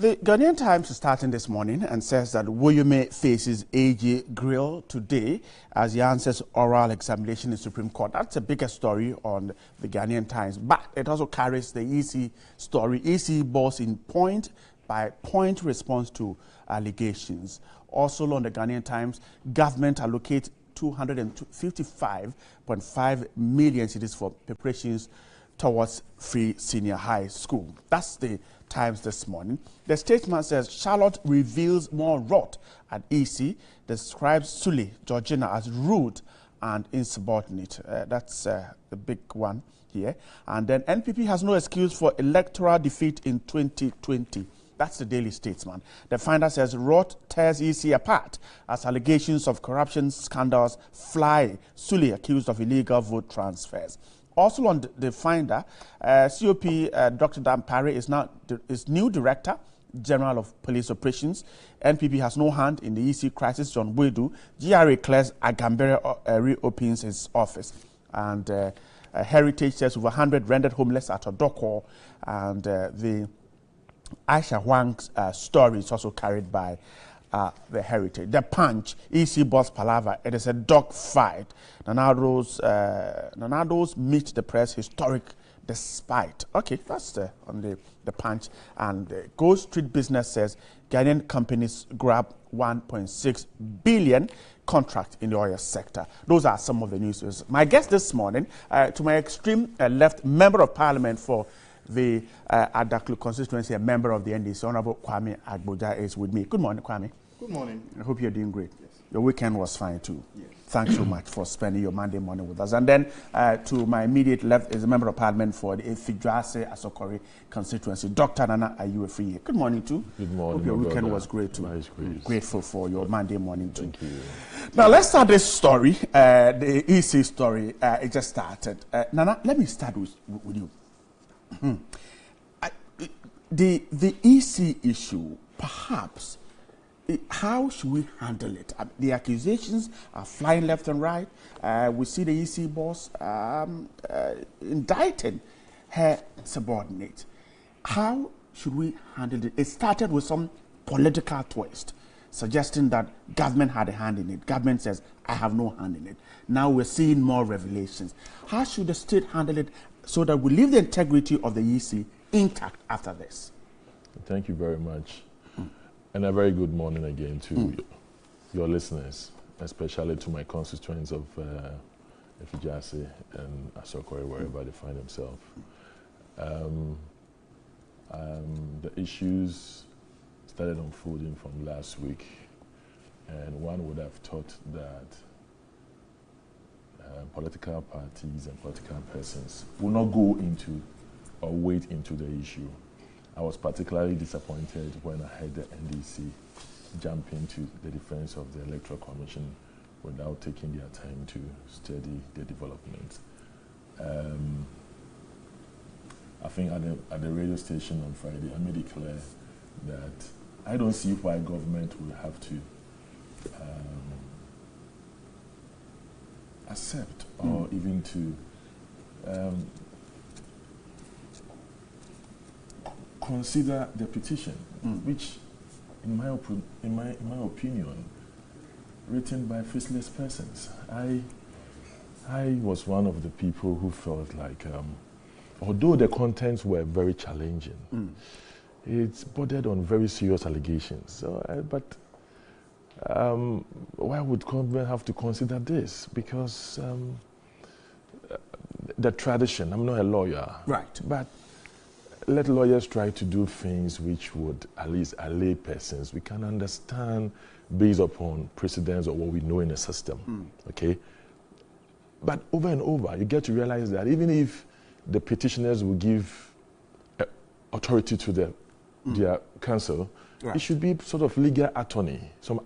the Ghanaian Times is starting this morning and says that Woyome faces AG Grill today as he answers oral examination in Supreme Court. That's a bigger story on the Ghanaian Times, but it also carries the EC story. EC boss in point-by-point response to allegations. Also on the Ghanaian Times, government allocate 255.5 million cedis for preparations towards free senior high school. That's the Times this morning. The Statesman says Charlotte reveals more rot at EC, describes Sule Georgina as rude and insubordinate. That's the big one here. And then NPP has no excuse for electoral defeat in 2020. That's the Daily Statesman. The Finder says rot tears EC apart as allegations of corruption scandals fly. Sule accused of illegal vote transfers. Also on the Finder, COP Dr. Dan Parry is new Director General of Police Operations. NPP has no hand in the EC crisis. John Boydu, GRA Claire's Agambere reopens his office. And Heritage says over 100 rendered homeless at Odoko. And the Aisha Huang's story is also carried by the Heritage. The Punch, EC boss Palava, it is a dog fight. Nanado's meet the press historic despite. Okay, that's on the Punch. And Go Street Business says Ghanaian companies grab 1.6 billion contract in the oil sector. Those are some of the news. My guest this morning, to my extreme left, Member of Parliament for the Adaklu constituency, a member of the NDC, Honorable Kwame Agboja, is with me. Good morning, Kwame. Good morning. I hope you're doing great. Yes. Your weekend was fine too. Yes. Thanks so much for spending your Monday morning with us. And then to my immediate left is a member of Parliament for the Asiedu-Dartey constituency, Dr. Nana Ayuefriye. Good morning too. Good morning. Hope your weekend was great too. Nice, great. Grateful for your Monday morning too. Thank you. Now let's start this story, the EC story. It just started. Nana, let me start with you. The EC issue, perhaps, how should we handle it? The accusations are flying left and right. We see the EC boss indicting her subordinate. How should we handle it? It started with some political twist, suggesting that government had a hand in it. Government says, I have no hand in it. Now we're seeing more revelations. How should the state handle it so that we leave the integrity of the EC intact after this? Thank you very much. And a very good morning again to your listeners, especially to my constituents of Efijase and Asokore, wherever they find themselves. The issues started unfolding from last week, and one would have thought that political parties and political persons will not go into or wade into the issue. I was particularly disappointed when I heard the NDC jump into the defense of the Electoral Commission without taking their time to study the development. I think at the radio station on Friday, I made it clear that I don't see why government will have to accept or even to consider the petition, which, in my opinion, written by faceless persons. I was one of the people who felt like, although the contents were very challenging, it's bordered on very serious allegations. So, why would government have to consider this? Because the tradition, I'm not a lawyer, right, but let lawyers try to do things which would at least allay persons. We can understand based upon precedents or what we know in the system, okay? But over and over, you get to realize that even if the petitioners will give authority to their counsel, right, it should be sort of legal attorney, some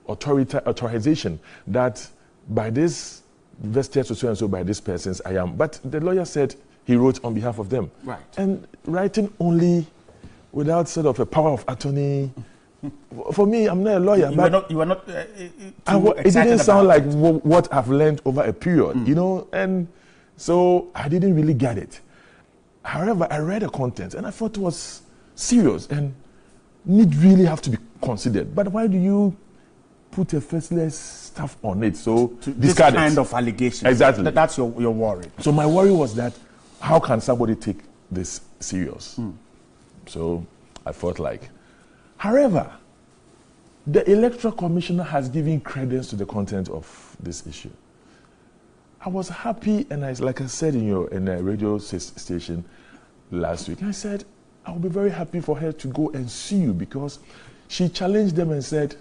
authorization that by this vested so and so by these persons I am. But the lawyer said he wrote on behalf of them. Right. And writing only without sort of a power of attorney, for me, I'm not a lawyer. You were not it didn't sound like what I've learned over a period, you know, and so I didn't really get it. However, I read the content and I thought it was serious and need really have to be considered. But why do you put a faceless stuff on it? So this kind of allegation. Exactly. That's your worry. So my worry was that how can somebody take this serious? So I felt like, however, the Electoral Commissioner has given credence to the content of this issue. I was happy, and like I said in a radio station last week, I said, I would be very happy for her to go and see you, because she challenged them and said,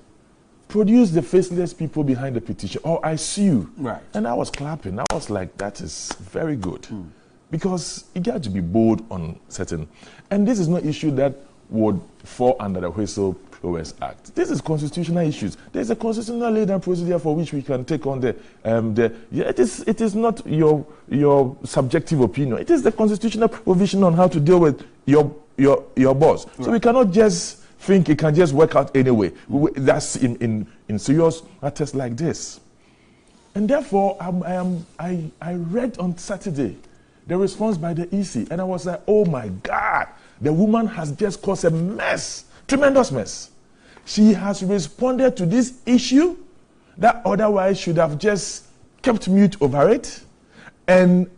produce the faceless people behind the petition, or I see you. Right. And I was clapping. I was like, that is very good. Because you got to be bold on certain. And this is not an issue that would fall under the Whistleblowers Act. This is constitutional issues. There's a constitutional laid-down procedure for which we can take on it is not your subjective opinion. It is the constitutional provision on how to deal with your boss. Right. So we cannot just think it can just work out anyway. That's in serious matters like this. And therefore, I read on Saturday the response by the EC, and I was like, oh my God, the woman has just caused a mess, tremendous mess. She has responded to this issue that otherwise should have just kept mute over it and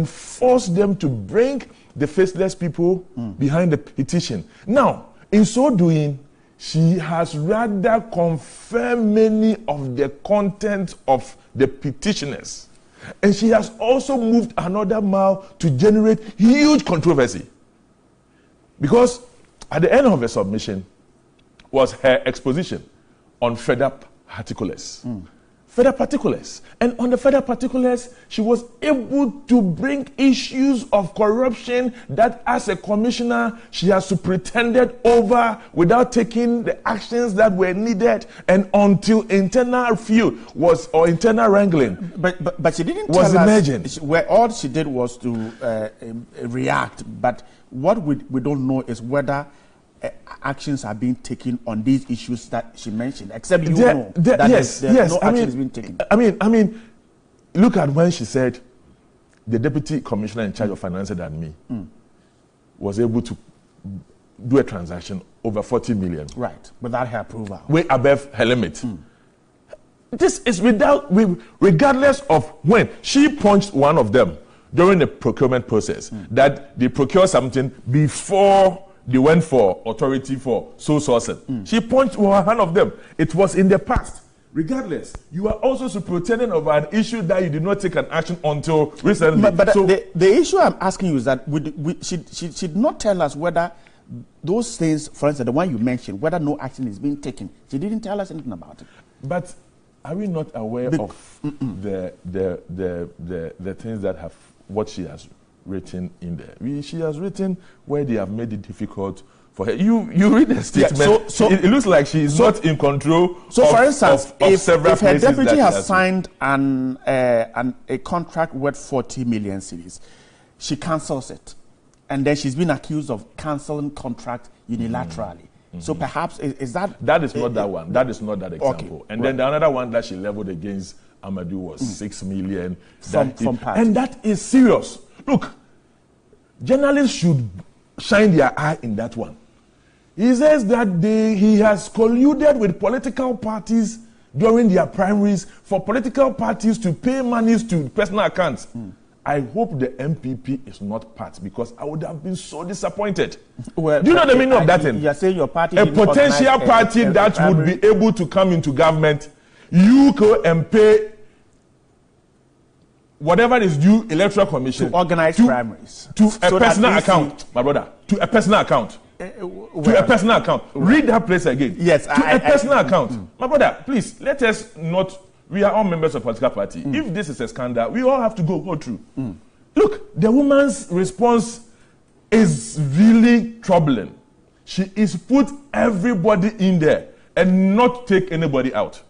forced them to bring the faceless people behind the petition. Now, in so doing, she has rather confirmed many of the content of the petitioners. And she has also moved another mile to generate huge controversy. Because at the end of her submission was her exposition on further particulars. Further particulars. And on the further particulars, she was able to bring issues of corruption that as a commissioner, she has superintended over without taking the actions that were needed, and until internal review or internal wrangling. But she didn't was tell emergent. us where all she did was to react. But what we don't know is whether actions are being taken on these issues that she mentioned, except you know that yes, no action is being taken. I mean, look at when she said the deputy commissioner in charge of finance than me was able to do a transaction over 40 million. Right, without her approval. Way above her limit. This is regardless of when she punched one of them during the procurement process, that they procure something before they went for authority for sole sourcing. She punched one of them. It was in the past. Regardless, you are also superintendent of an issue that you did not take an action until recently. But so the issue I'm asking you is that she did not tell us whether those things, for instance, the one you mentioned, whether no action is being taken. She didn't tell us anything about it. But are we not aware of the things that have what she has written in there? She has written where they have made it difficult for her. You read the statement. Yeah, so it looks like she is not in control. So, for instance, if her deputy has signed a contract worth 40 million cedis, she cancels it, and then she's been accused of cancelling contract unilaterally. So perhaps is that is not that one. That is not that example. Okay. And then the another one that she leveled against Amadou was 6 million. From and that is serious. Look, journalists should shine their eye in that one. He says that he has colluded with political parties during their primaries for political parties to pay monies to personal accounts. I hope the MPP is not part, because I would have been so disappointed. Well, do you know the meaning of that thing? You're saying your party, a potential party that would be able to come into government, you go and pay whatever is due Electoral Commission to organize primaries to a personal account, my brother, to a personal account. To a personal account. Read that place again. Yes, to a personal account. My brother, please, let us not. We are all members of a political party. If this is a scandal, we all have to go through. Look, the woman's response is really troubling. She is put everybody in there and not take anybody out.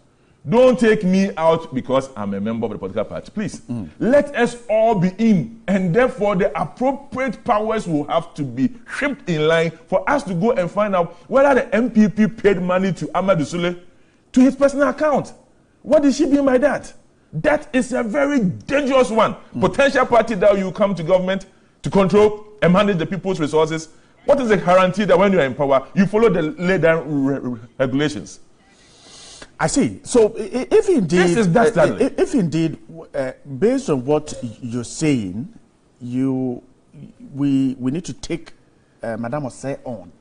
Don't take me out because I'm a member of the political party. Please, let us all be in, and therefore the appropriate powers will have to be shipped in line for us to go and find out whether the MPP paid money to Amadou Sule to his personal account. What did she mean by that? That is a very dangerous one. Potential party that you come to government to control and manage the people's resources. What is the guarantee that when you are in power, you follow the laid down regulations? I see. So if indeed, based on what you're saying, we need to take Madame Osei on.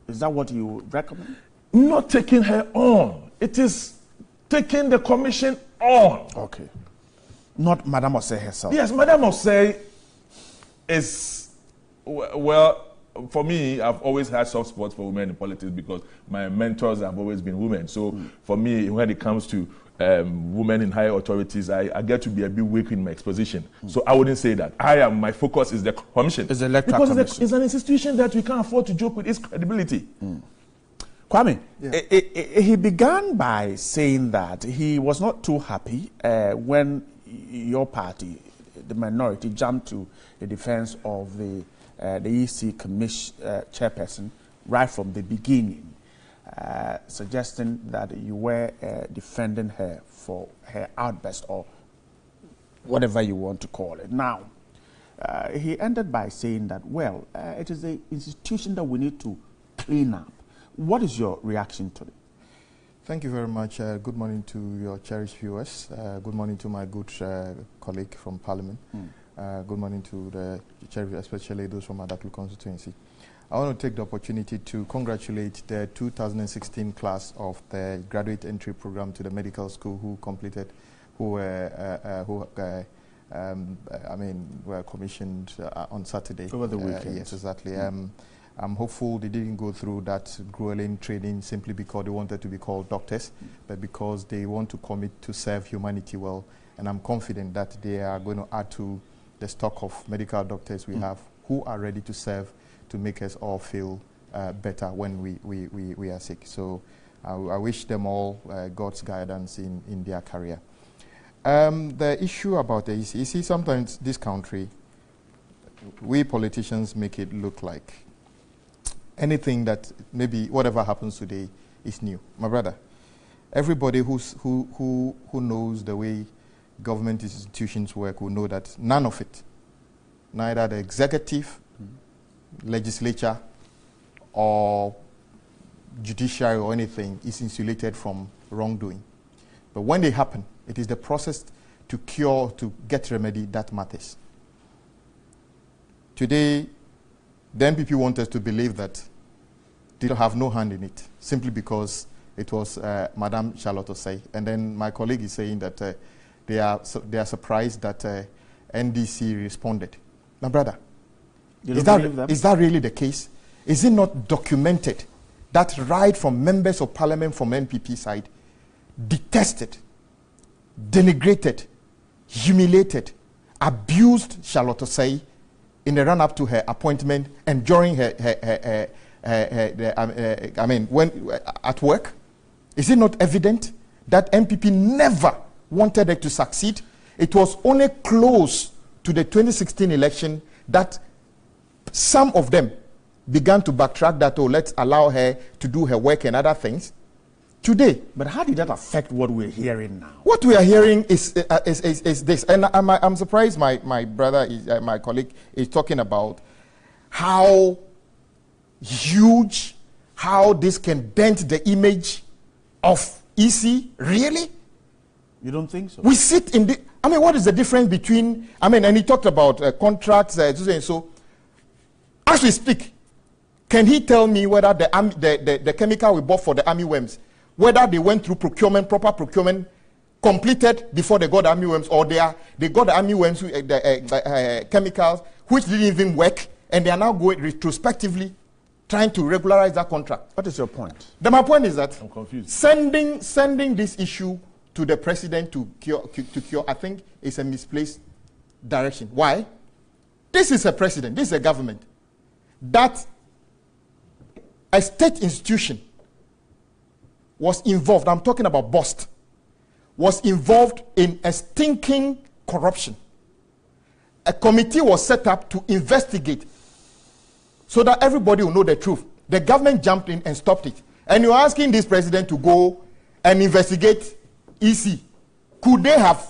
Is that what you recommend? Not taking her on. It is taking the commission on. Okay. Not Madame Osei herself. Yes, Madame Osei is, well, for me, I've always had soft spots for women in politics because my mentors have always been women. So for me, when it comes to women in higher authorities, I get to be a bit weak in my exposition. So I wouldn't say that. My focus is the commission. It's the electoral commission. It's an institution that we can't afford to joke with its credibility. Kwame, he began by saying that he was not too happy when your party, the minority, jumped to the defense of the EC commission chairperson right from the beginning, suggesting that you were defending her for her outburst or whatever you want to call it. Now, he ended by saying that, well, it is an institution that we need to clean up. What is your reaction to it? Thank you very much. Good morning to your cherished viewers. Good morning to my good colleague from Parliament. Good morning to the cherished, especially those from Adaklu constituency. I want to take the opportunity to congratulate the 2016 class of the graduate entry program to the medical school who completed, were commissioned on Saturday. Over the weekend. Yes, exactly. I'm hopeful they didn't go through that grueling training simply because they wanted to be called doctors, but because they want to commit to serve humanity well. And I'm confident that they are going to add to the stock of medical doctors we have who are ready to serve to make us all feel better when we are sick. So I wish them all God's guidance in their career. The issue about the EC, you see, sometimes this country, we politicians make it look like anything that maybe whatever happens today is new. My brother, everybody who knows the way government institutions work will know that none of it, neither the executive, legislature, or judiciary or anything, is insulated from wrongdoing. But when they happen, it is the process to cure, to get remedy that matters. Today, the NPP want us to believe that they don't have no hand in it, simply because it was Madame Charlotte Osei. And then my colleague is saying that they are surprised that NDC responded. My brother, is that really the case? Is it not documented that right from members of parliament from NPP side detested, denigrated, humiliated, abused Charlotte Osei in the run-up to her appointment and during her when at work? Is it not evident that NPP never wanted her to succeed? It was only close to the 2016 election that some of them began to backtrack that, oh, let's allow her to do her work and other things. Today. But how did that affect what we're hearing now? What we are hearing is this. And I'm surprised my brother, my colleague, is talking about how huge, how this can dent the image of EC. Really? You don't think so? We sit in the... what is the difference between... and he talked about contracts, and so... As we speak, can he tell me whether the chemical we bought for the army worms, whether they went through procurement, proper procurement, completed before they got the army worms, or they got the army worms, chemicals, which didn't even work, and they are now going retrospectively trying to regularize that contract? What is your point? My point is that I'm confused. Sending this issue to the president to cure, I think, is a misplaced direction. Why? This is a president, this is a government, that a state institution was involved, I'm talking about BOST, was involved in a stinking corruption. A committee was set up to investigate so that everybody will know the truth. The government jumped in and stopped it. And you're asking this president to go and investigate EC. Could they have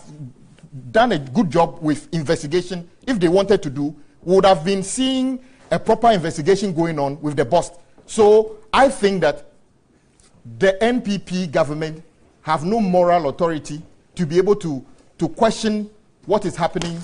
done a good job with investigation if they wanted to do? Would have been seeing a proper investigation going on with the bust. So I think that the NPP government have no moral authority to be able to question what is happening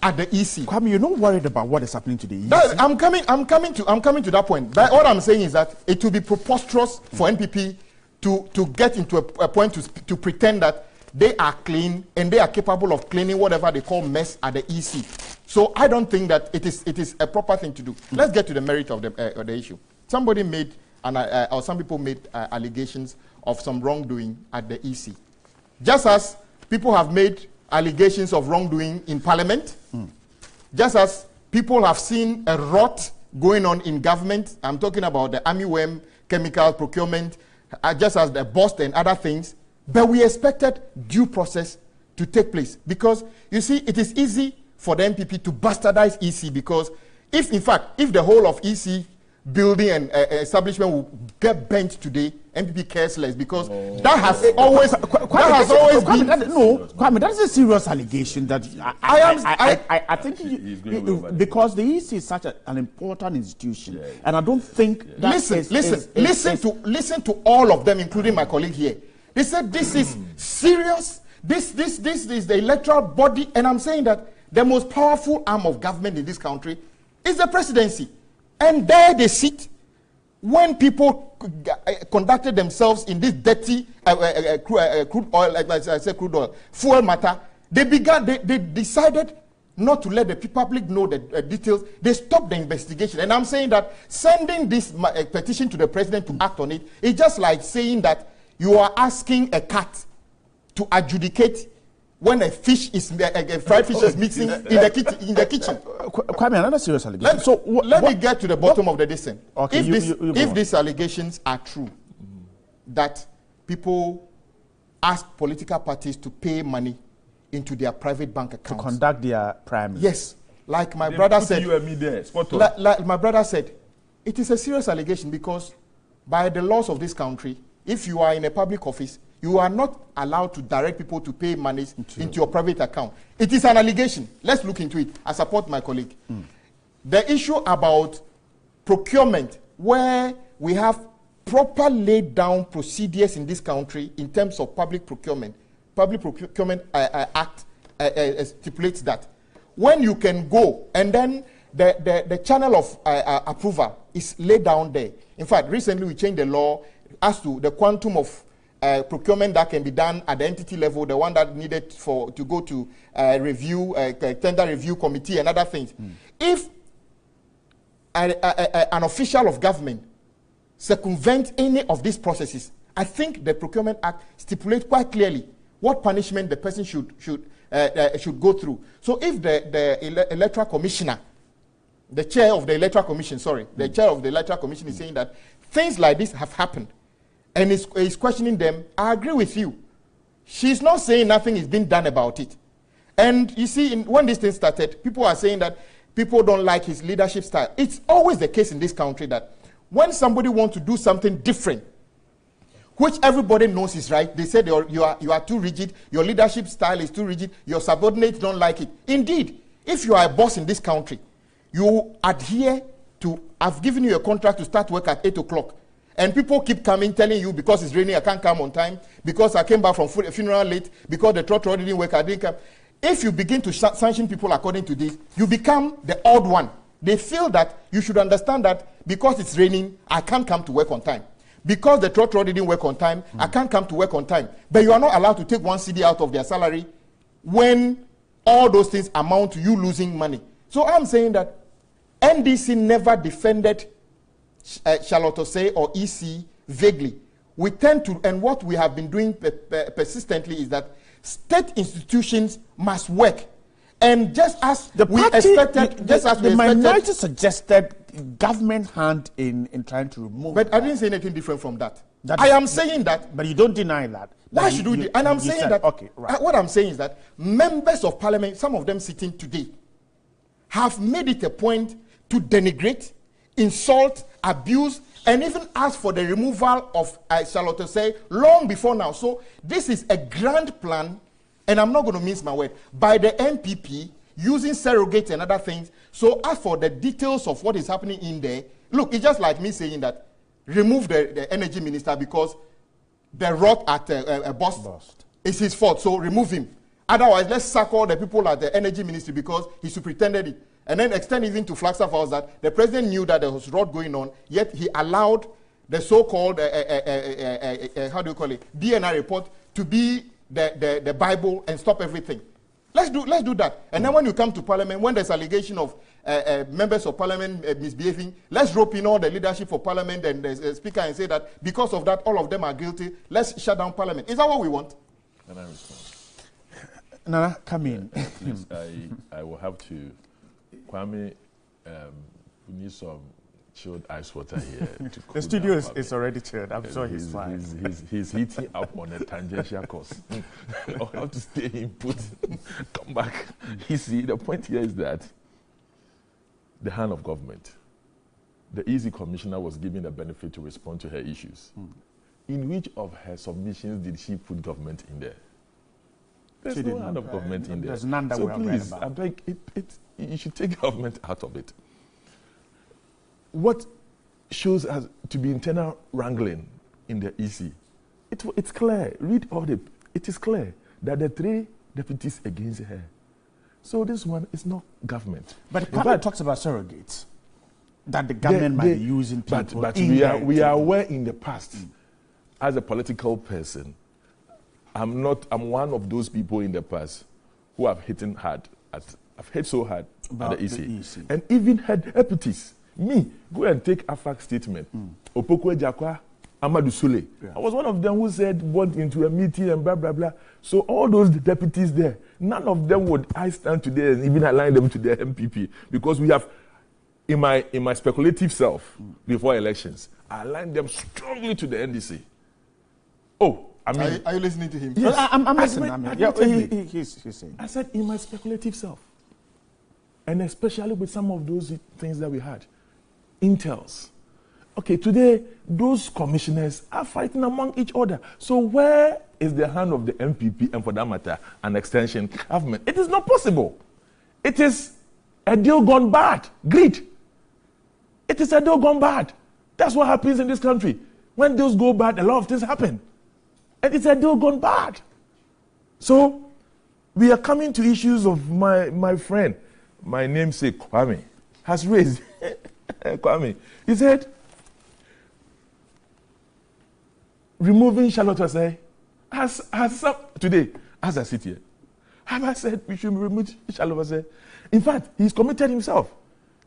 at the EC. Kwame, you're not worried about what is happening to the EC? I'm coming to that point. But what I'm saying is that it will be preposterous for NPP to get into a point to pretend that they are clean and they are capable of cleaning whatever they call mess at the EC. So I don't think that it is a proper thing to do. Let's get to the merit of the issue. Somebody made, or some people made allegations of some wrongdoing at the EC. Just as people have made allegations of wrongdoing in Parliament, just as people have seen a rot going on in government, I'm talking about the army worm, chemical procurement, just as the bust and other things, but we expected due process to take place. Because, you see, it is easy for the NPP to bastardize EC, because if, in fact, if the whole of EC building and establishment will get bent today, NPP cares less, because that has always been. Kwame, that is a serious allegation. That I think because the EC is such an important institution, and I don't think that listen to all of them, including my colleague here. They said this is serious. This is the electoral body, and I'm saying that the most powerful arm of government in this country is the presidency. And there they sit when people conducted themselves in this dirty crude oil, like I said, crude oil, fuel matter. They decided not to let the public know the details. They stopped the investigation. And I'm saying that sending this petition to the president to act on it is just like saying that you are asking a cat to adjudicate when a fish is a fried fish is mixing in the kitchen. Kwame, another serious allegation. Let me get to the bottom of the dissent. Okay, if these allegations are true, that people ask political parties to pay money into their private bank accounts to conduct their primaries. Yes, like my brother said. Like my brother said, it is a serious allegation, because by the laws of this country, if you are in a public office, you are not allowed to direct people to pay money into your private account. It is an allegation. Let's look into it. I support my colleague. The issue about procurement, where we have proper laid down procedures in this country in terms of public procurement. Public Procurement Act stipulates that when you can go and then the channel of approval is laid down there. In fact, recently we changed the law as to the quantum of procurement that can be done at the entity level, the one that needed to go to review, tender review committee and other things. If an official of government circumvent any of these processes, I think the Procurement Act stipulates quite clearly what punishment the person should go through. So if the electoral commissioner, the chair of the electoral commission, the chair of the electoral commission is saying that things like this have happened, and is questioning them, I agree with you. She's not saying nothing is being done about it. And you see, when this thing started, people are saying that people don't like his leadership style. It's always the case in this country that when somebody wants to do something different, which everybody knows is right, they say you are too rigid, your leadership style is too rigid, your subordinates don't like it. Indeed, if you are a boss in this country, you adhere to, I've given you a contract to start work at 8 o'clock. And people keep coming, telling you, because it's raining, I can't come on time, because I came back from a funeral late, because the trotro didn't work, I didn't come. If you begin to sanction people according to this, you become the odd one. They feel that you should understand that because it's raining, I can't come to work on time. Because the trotro didn't work on time, I can't come to work on time. But you are not allowed to take one CD out of their salary when all those things amount to you losing money. So I'm saying that NDC never defended Charlotte Osei or EC vaguely. We tend to, and what we have been doing persistently is that state institutions must work. And just as the minority suggested government hand in trying to remove. But I didn't say anything different from that. I am saying that. But you don't deny that. Why should we? And I'm saying that. Okay, right. What I'm saying is that members of parliament, some of them sitting today, have made it a point to denigrate, insult, abuse, and even ask for the removal of Charlotte Osei long before now. So this is a grand plan, and I'm not going to mince my word, by the NPP using surrogates and other things. So as for the details of what is happening in there, look, it's just like me saying that remove the energy minister because the rot at a bust is his fault, so remove him. Otherwise, let's sack all the people at the energy ministry because he superintended it. And then extend even to Flagstaff House that the president knew that there was rot going on, yet he allowed the so-called, how do you call it, DNI report to be the Bible and stop everything. Let's do that. And then when you come to Parliament, when there's allegation of members of Parliament misbehaving, let's rope in all the leadership for Parliament and the Speaker and say that because of that, all of them are guilty. Let's shut down Parliament. Is that what we want? Can I respond? Nana, come in. Please, I will have to. Kwame, we need some chilled ice water here. To the studio is already chilled. I'm sure he's fine. He's heating up on a tangential course. I'll have to stay in, come back. You see, the point here is that the hand of government, the easy commissioner was given the benefit to respond to her issues. In which of her submissions did she put government in there? There's no hand of government in there. There's none that we have read about. I beg, you should take government out of it. What shows as to be internal wrangling in the EC, it's clear. Read all the. It is clear that the 3 deputies against her. So this one is not government. But Kwame talks about surrogates that the government might be using people. But we are aware in the past, as a political person, I'm one of those people in the past who have hit hard. I've hit so hard at the EC. And even had deputies. Me, go and take AFAC statement. Opokwe Jakwa, Amadou Sule. Yeah. I was one of them who said, went into a meeting and blah, blah, blah. So all those deputies there, none of them would I stand today and even align them to the MPP. Because we have, in my speculative self, before elections, I aligned them strongly to the NDC. Oh, I mean... Are you listening to him? Yes. I'm listening. He's saying. I said, in my speculative self. And especially with some of those things that we had. Intels. Okay, today, those commissioners are fighting among each other. So where is the hand of the MPP and for that matter, an extension government? It is not possible. It is a deal gone bad. Greed. It is a deal gone bad. That's what happens in this country. When deals go bad, a lot of things happen. And it's a deal gone bad. So we are coming to issues of my friend, my namesake Kwame, has raised. Kwame, he said, removing Charlotte Osei has today, as I sit here, have I said we should remove Charlotte Osei? In fact, he's committed himself.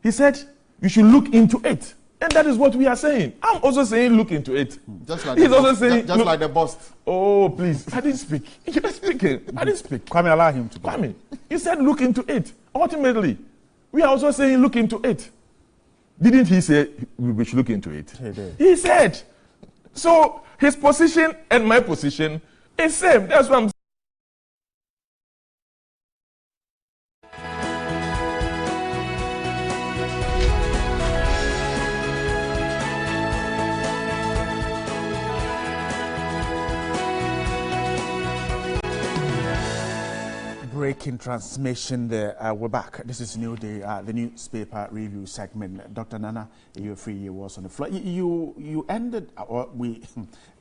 He said you should look into it. And that is what we are saying. I'm also saying look into it. Just like he's also saying just like the bust. Oh, please. I didn't speak. You're speaking. I didn't speak. Kwame, allow him to go. Kwame, he said look into it. Ultimately, we are also saying look into it. Didn't he say we should look into it? He did. He said. So his position and my position is same. That's what I'm saying. Breaking transmission there. We're back. This is NewDay, the newspaper review segment. Dr. Nana, you're free. You was on the floor. You ended, or we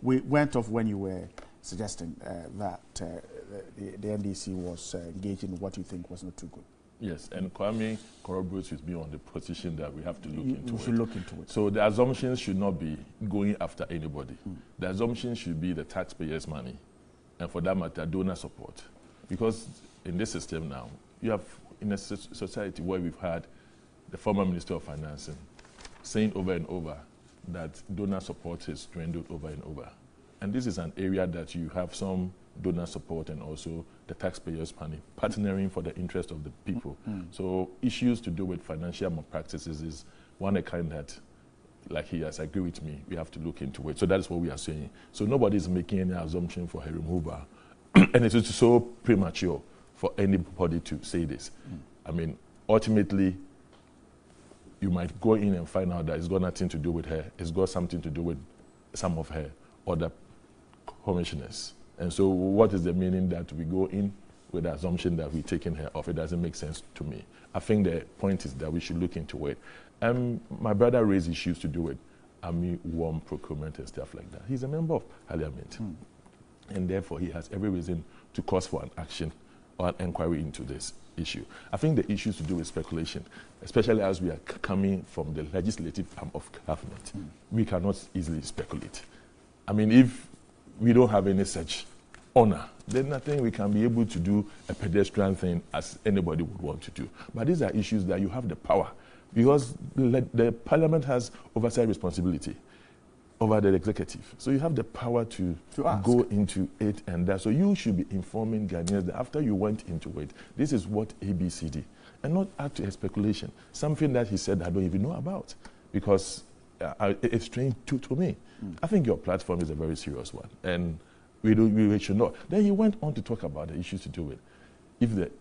went off when you were suggesting that the NDC was engaged in what you think was not too good. Yes, and Kwame corroborates with me on the position that we have to look into it. We should look into it. So the assumptions should not be going after anybody. The assumption should be the taxpayers' money, and for that matter, donor support. Because in this system now, you have in a society where we've had the former Minister of Finance saying over and over that donor support is dwindled over and over. And this is an area that you have some donor support and also the taxpayers' money partnering for the interest of the people. So issues to do with financial malpractices is one kind that, like he has agreed with me, we have to look into it. So that is what we are saying. So nobody is making any assumption for her removal. And it is so premature for anybody to say this. I mean, ultimately, you might go in and find out that it's got nothing to do with her. It's got something to do with some of her other commissioners. And so what is the meaning that we go in with the assumption that we're taking her off. It doesn't make sense to me. I think the point is that we should look into it. My brother raised issues to do with army worm procurement and stuff like that. He's a member of parliament. And therefore, he has every reason to cause for an action or an inquiry into this issue. I think the issues to do with speculation, especially as we are coming from the legislative arm of government, we cannot easily speculate. I mean, if we don't have any such honor, then I think we can be able to do a pedestrian thing as anybody would want to do. But these are issues that you have the power, because the parliament has oversight responsibility over the executive. So you have the power to go into it and that. So you should be informing Ghanaians that after you went into it, this is what ABCD, and not add to a speculation, something that he said I don't even know about, because it's strange to me. I think your platform is a very serious one, and we should know. Then he went on to talk about the issues to do with if the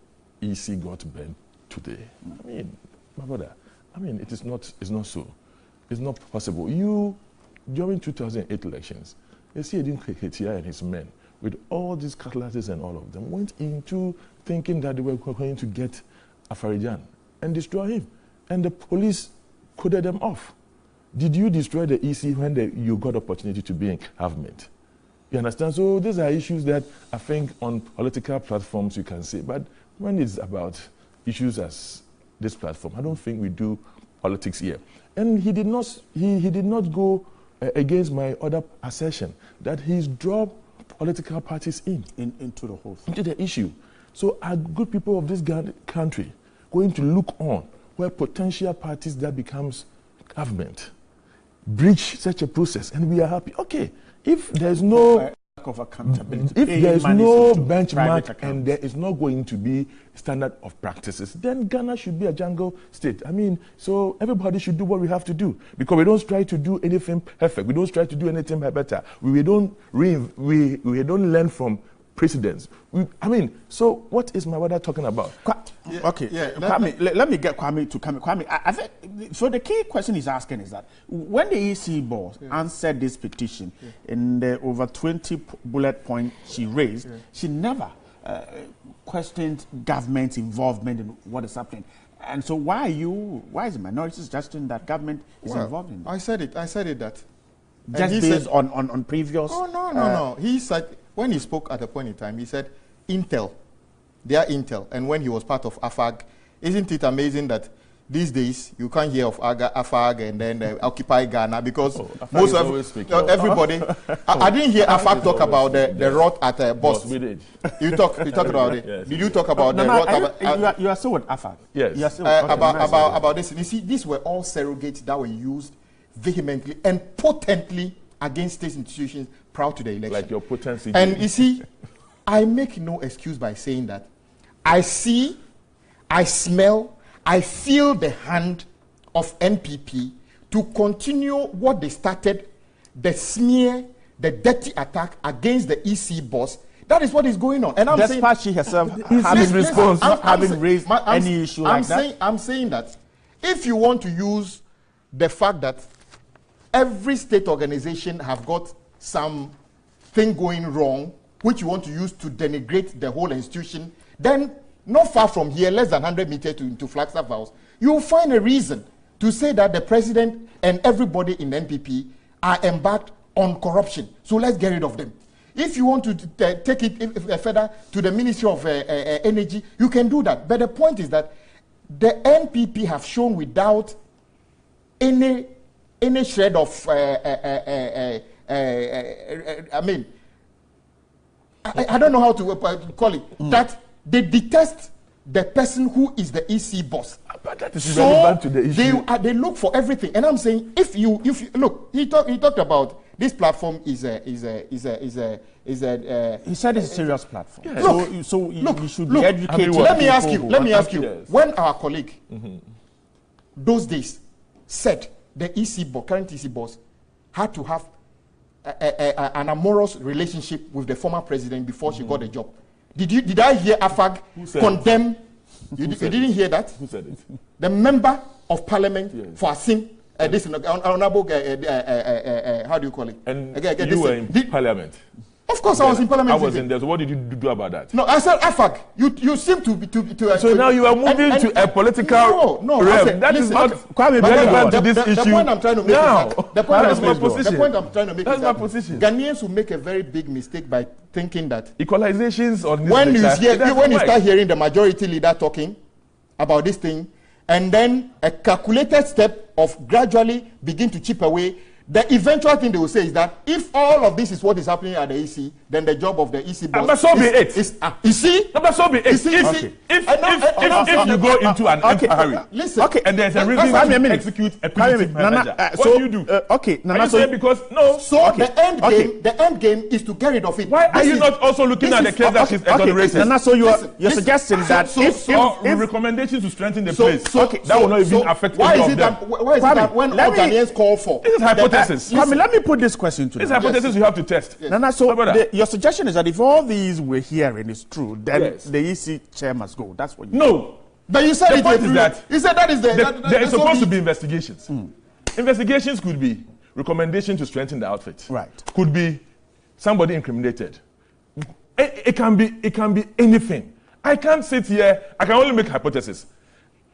EC got banned today. I mean, my brother, I mean, it's not so. It's not possible. During 2008 elections, Asiedu-Dartey and his men, with all these cutlasses and all of them, went into thinking that they were going to get Afarijan and destroy him. And the police corded them off. Did you destroy the EC when you got opportunity to be in government? You understand? So these are issues that I think on political platforms you can say. But when it's about issues as this platform, I don't think we do politics here. And he did not go against my other assertion that he's dropped political parties into the whole thing, into the issue. So are good people of this country going to look on where potential parties that becomes government breach such a process and we are happy? Okay, if there's no of accountability, if there's no benchmark and there is not going to be standard of practices, then Ghana should be a jungle state. I mean, so everybody should do what we have to do, because we don't try to do anything perfect. We don't try to do anything better. We don't learn from precedents. So what is my brother talking about? Let me get Kwame to come. Kwame, I think, so the key question he's asking is that when the EC boss answered this petition in the over 20 bullet points she raised, she never questioned government's involvement in what is happening. And so why is the minority suggesting that government is involved in this? I said it that. Just based on previous... No. He said, when he spoke at a point in time, he said, Intel, their Intel. And when he was part of AFAG, isn't it amazing that these days you can't hear of AFAG and then Occupy Ghana, because most of everybody... I didn't hear AFAG talk about the rot at Boss. We did. You talked about it. Yes. Did you talk about the rot? You are still with AFAG. Yes. About this. You see, these were all surrogates that were used vehemently and potently against state institutions prior to the election. Like your potency. And you see, I make no excuse by saying that I see, I smell, I feel the hand of NPP to continue what they started, the smear, the dirty attack against the EC boss. That is what is going on. And I'm saying, she herself having raised any issue like that. I'm saying that if you want to use the fact that every state organization have got some thing going wrong, which you want to use to denigrate the whole institution, then not far from here, less than 100 meters to Flagstaff House, you will find a reason to say that the president and everybody in NPP are embarked on corruption. So let's get rid of them. If you want to take it further to the Ministry of Energy, you can do that. But the point is that the NPP have shown without any shred of I don't know how to call it, that they detest the person who is the EC boss. But that is relevant to the issue. They look for everything, and I'm saying if you look, he talked about this platform is a he said it's a serious platform. Yes. So you should be educated. Let me ask you. Yes. When our colleague those days said the EC boss, current EC boss, had to have an amorous relationship with the former president before she got the job. Did I hear AFAG condemn? You didn't hear that? Who said it? The member of parliament for Asim, this honorable, how do you call it? And you were in parliament. Of course, I was in Parliament. I was in there. So what did you do about that? No, I said AFAC. You seem to so now you are moving to a political realm. That is not relevant to this issue. The point I'm trying to make is that the point I'm trying to make is that Ghanaians will make a very big mistake by thinking that equalizations on this when you start hearing the majority leader talking about this thing, and then a calculated step of gradually begin to chip away. The eventual thing they will say is that if all of this is what is happening at the EC, then the job of the EC boss but so be it. You see? But so be it. If you go into an hurry, listen. Okay, and there's a reason to execute a punitive measure, what do you do? Nana, so because the end game is to get rid of it. Why are you not also looking at the case that she's exonerated? Nana, so you're suggesting that if recommendations to strengthen the place, that will not even affect any of them. Why is it that when all Ghanaians call for? This is hypothesis. Let me put this question to you. This hypothesis you have to test. Yes. Nana, so your suggestion is that if all these we're hearing is true, then the EC chair must go. That's what you No. But you said the point is that you said that is there is supposed to be investigations. Investigations could be recommendation to strengthen the outfit. Right. Could be somebody incriminated. It can be anything. I can't sit here. I can only make hypothesis.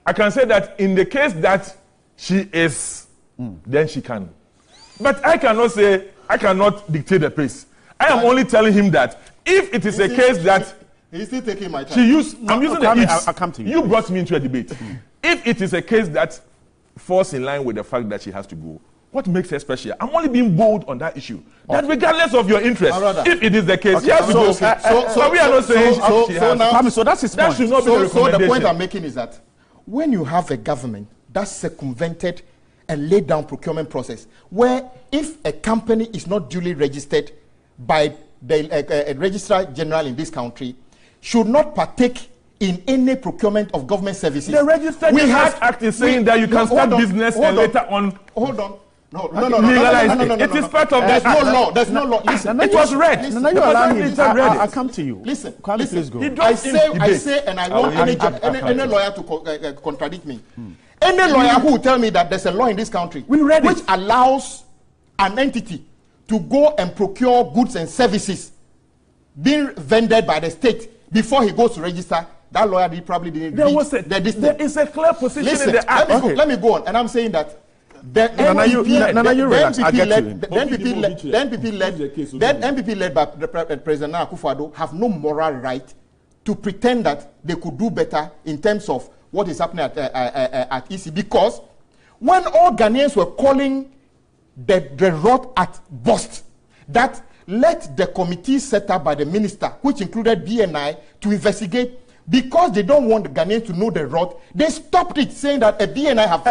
I can say that in the case that she is, then she can. But I cannot dictate the pace. I am only telling him that if it is a case that he's still taking my time. I'm using the I'll come to you. You brought me into a debate. If it is a case that falls in line with the fact that she has to go, what makes her special? I'm only being bold on that issue. That regardless of your interest, if it is the case, yes, so we are not saying she has. So that's his point. That should not be the recommendation. So the point I'm making is that when you have a government that circumvented a laid down procurement process where if a company is not duly registered by the registrar general in this country, should not partake in any procurement of government services. The Registered General's Act is saying that you can start business and later on. Hold on. No. It is part of that. There's no law. Listen, it was read. I'll come to you. Listen. Please go. I say, and I want any lawyer to contradict me. Any lawyer who will tell me that there's a law in this country which allows an entity to go and procure goods and services being vended by the state before he goes to register, that lawyer probably didn't read there is a clear position in the act. Let me go on. And I'm saying that the NPP led by President Nana Akufo-Addo have no moral right to pretend that they could do better in terms of what is happening at EC, because when all Ghanaians were calling the rot at bust, that let the committee set up by the minister, which included BNI, to investigate, because they don't want the Ghanaians to know the rot, they stopped it, saying that a BNI have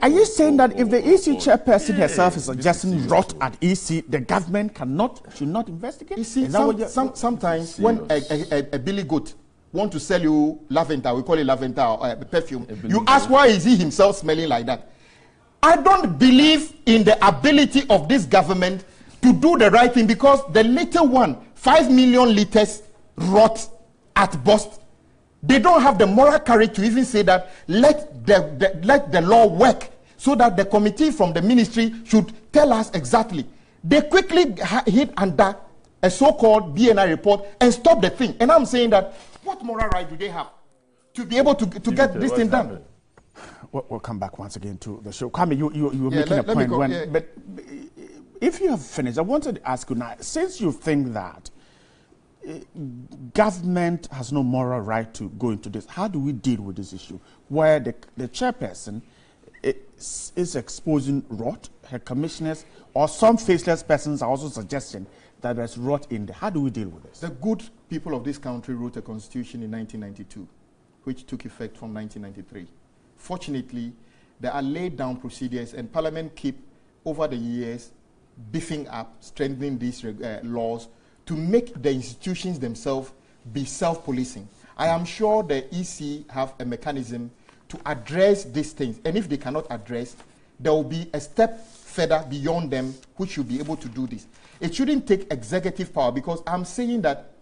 Are you saying that if the EC chairperson herself is suggesting rot at EC, the government should not investigate? You see, sometimes when a billy goat want to sell you lavender, we call it lavender or perfume, you ask why is he himself smelling like that? I don't believe in the ability of this government to do the right thing, because the little one, 5 million liters rot at bust. They don't have the moral courage to even say that let the law work, so that the committee from the ministry should tell us exactly. They quickly hid under a so-called BNI report and stop the thing. And I'm saying that what moral right do they have to be able to get this thing done? We'll come back once again to the show. Kwame, you were making a point. But if you have finished, I wanted to ask you now, since you think that government has no moral right to go into this, how do we deal with this issue where the chairperson is exposing rot, her commissioners, or some faceless persons are also suggesting that there's rot in there? How do we deal with this? The good people of this country wrote a constitution in 1992, which took effect from 1993. Fortunately, there are laid down procedures, and Parliament keep, over the years, beefing up, strengthening these laws to make the institutions themselves be self-policing. I am sure the EC have a mechanism to address these things, and if they cannot address, there will be a step further beyond them which should be able to do this. It shouldn't take executive power, because I'm saying that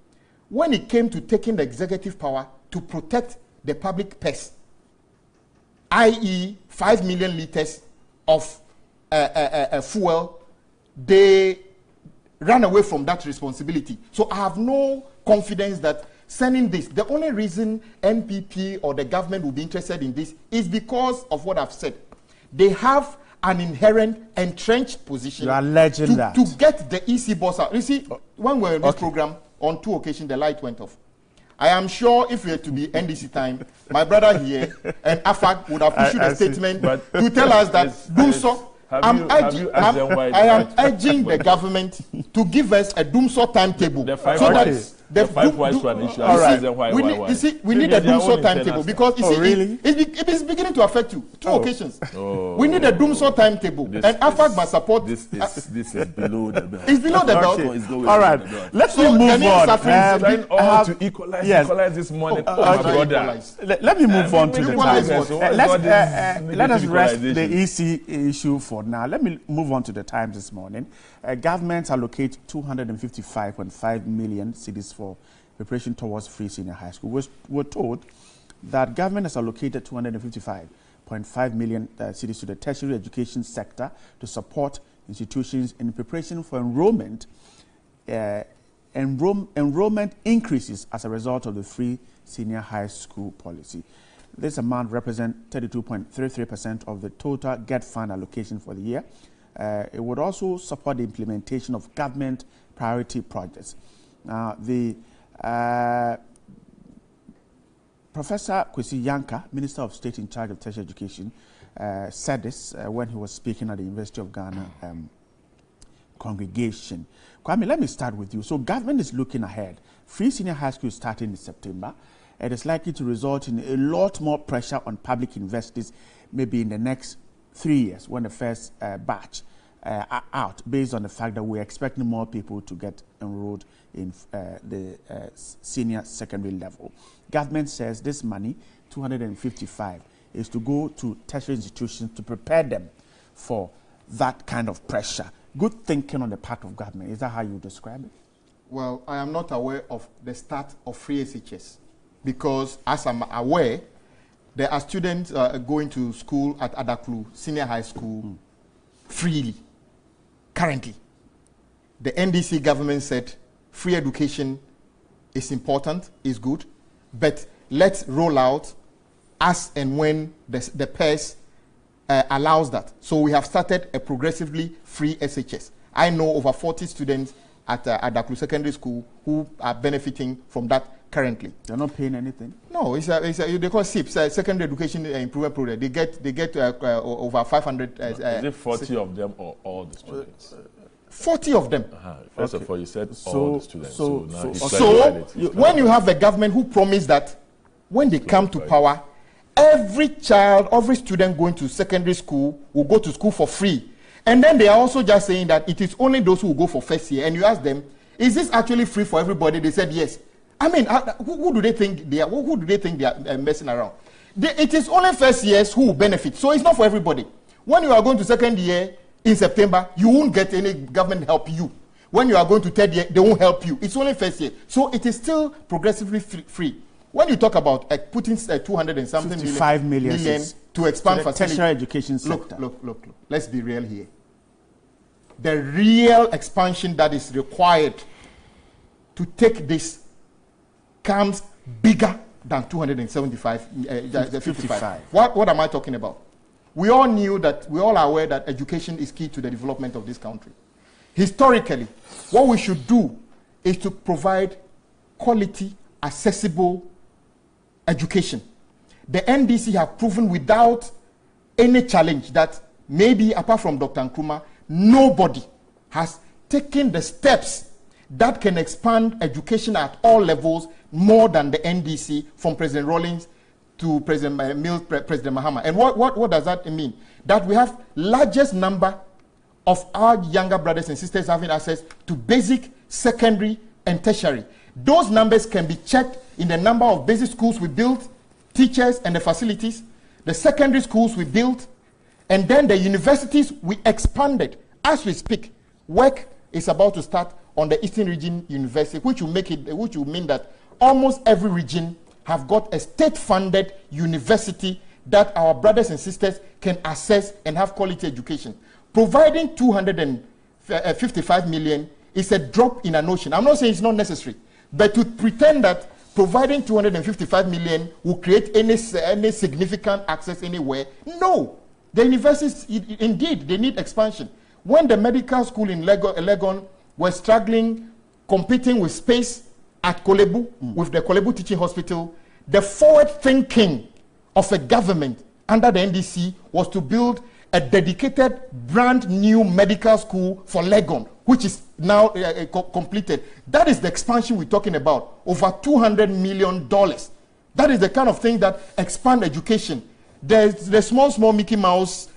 when it came to taking the executive power to protect the public purse, i.e. 5 million liters of fuel, they run away from that responsibility. So I have no confidence that sending this, the only reason NPP or the government will be interested in this is because of what I've said. They have an inherent entrenched position to get the EC boss out. You see, when we were in this program, on 2 occasions, the light went off. I am sure if we were to be NDC time, my brother here and AFAG would have issued a statement to tell us that DUMSO. I am urging the government to give us a DUMSO timetable. The 5 points one issue. We need a DUMSO timetable because it is beginning to affect you. 2 occasions. We need a DUMSO timetable, and AFAG must support. This is below the belt. It's below the belt. All right, let's move on. To equalize this morning. My brother. Let me move on to the times. Let us rest the EC issue for now. Let me move on to the times this morning. Government allocate 255.5 million cedis for preparation towards free senior high school. We're told that government has allocated 255.5 million cedis to the tertiary education sector to support institutions in preparation for enrollment. Enrollment increases as a result of the free senior high school policy. This amount represents 32.33% of the total GET fund allocation for the year. It would also support the implementation of government priority projects. Professor Kwesi Yanka, Minister of State in charge of tertiary education, said this when he was speaking at the University of Ghana congregation. Kwame, let me start with you. So government is looking ahead. Free senior high school is starting in September. It is likely to result in a lot more pressure on public universities, maybe in the next 3 years when the first batch are out, based on the fact that we're expecting more people to get enrolled in the senior secondary level. Government says this money, 255, is to go to tertiary institutions to prepare them for that kind of pressure. Good thinking on the part of government. Is that how you describe it? Well, I am not aware of the start of free SHS because, as I'm aware, there are students going to school at Adaklu Senior High School freely. Currently, the NDC government said free education is important, is good, but let's roll out as and when the PERS allows that. So we have started a progressively free SHS. I know over 40 students at Adaklu Secondary School who are benefiting from that currently. They're not paying anything? No, they call SIPs, Secondary Education Improvement Program. They get over 500. Is it 40 of them or all the students? 40 of them. First of all, you said all the students. So when you have a government who promised that when they come to power, every child, every student going to secondary school will go to school for free. And then they are also just saying that it is only those who will go for first year. And you ask them, is this actually free for everybody? They said yes. I mean, who do they think they are? Who do they think they are messing around? It is only first years who will benefit. So it's not for everybody. When you are going to second year in September, you won't get any government help you. When you are going to third year, they won't help you. It's only first year. So it is still progressively free. When you talk about putting 200 and something million to expand facilities, tertiary education sector. Look. Let's be real here. The real expansion that is required to take this comes bigger than 255. What am I talking about? We all knew that, we all are aware that education is key to the development of this country. Historically, what we should do is to provide quality, accessible education. The NDC have proven without any challenge that maybe apart from Dr. Nkrumah, nobody has taken the steps that can expand education at all levels more than the NDC, from President Rawlings to President Mills, President Mahama. And what does that mean? That we have largest number of our younger brothers and sisters having access to basic, secondary, and tertiary. Those numbers can be checked in the number of basic schools we built, teachers and the facilities, the secondary schools we built, and then the universities we expanded. As we speak, work is about to start on the Eastern Region University, which will mean that almost every region have got a state-funded university that our brothers and sisters can access and have quality education. Providing 255 million is a drop in an ocean. I'm not saying it's not necessary, but to pretend that providing 255 million will create any significant access anywhere, no. The universities, indeed, they need expansion. When the medical school in Legon were struggling, competing with space at Kolebu, with the Kolebu Teaching Hospital, the forward thinking of a government under the NDC was to build a dedicated brand new medical school for Legon, which is now completed. That is the expansion we're talking about, over $200 million. That is the kind of thing that expand education. There's the small Mickey Mouse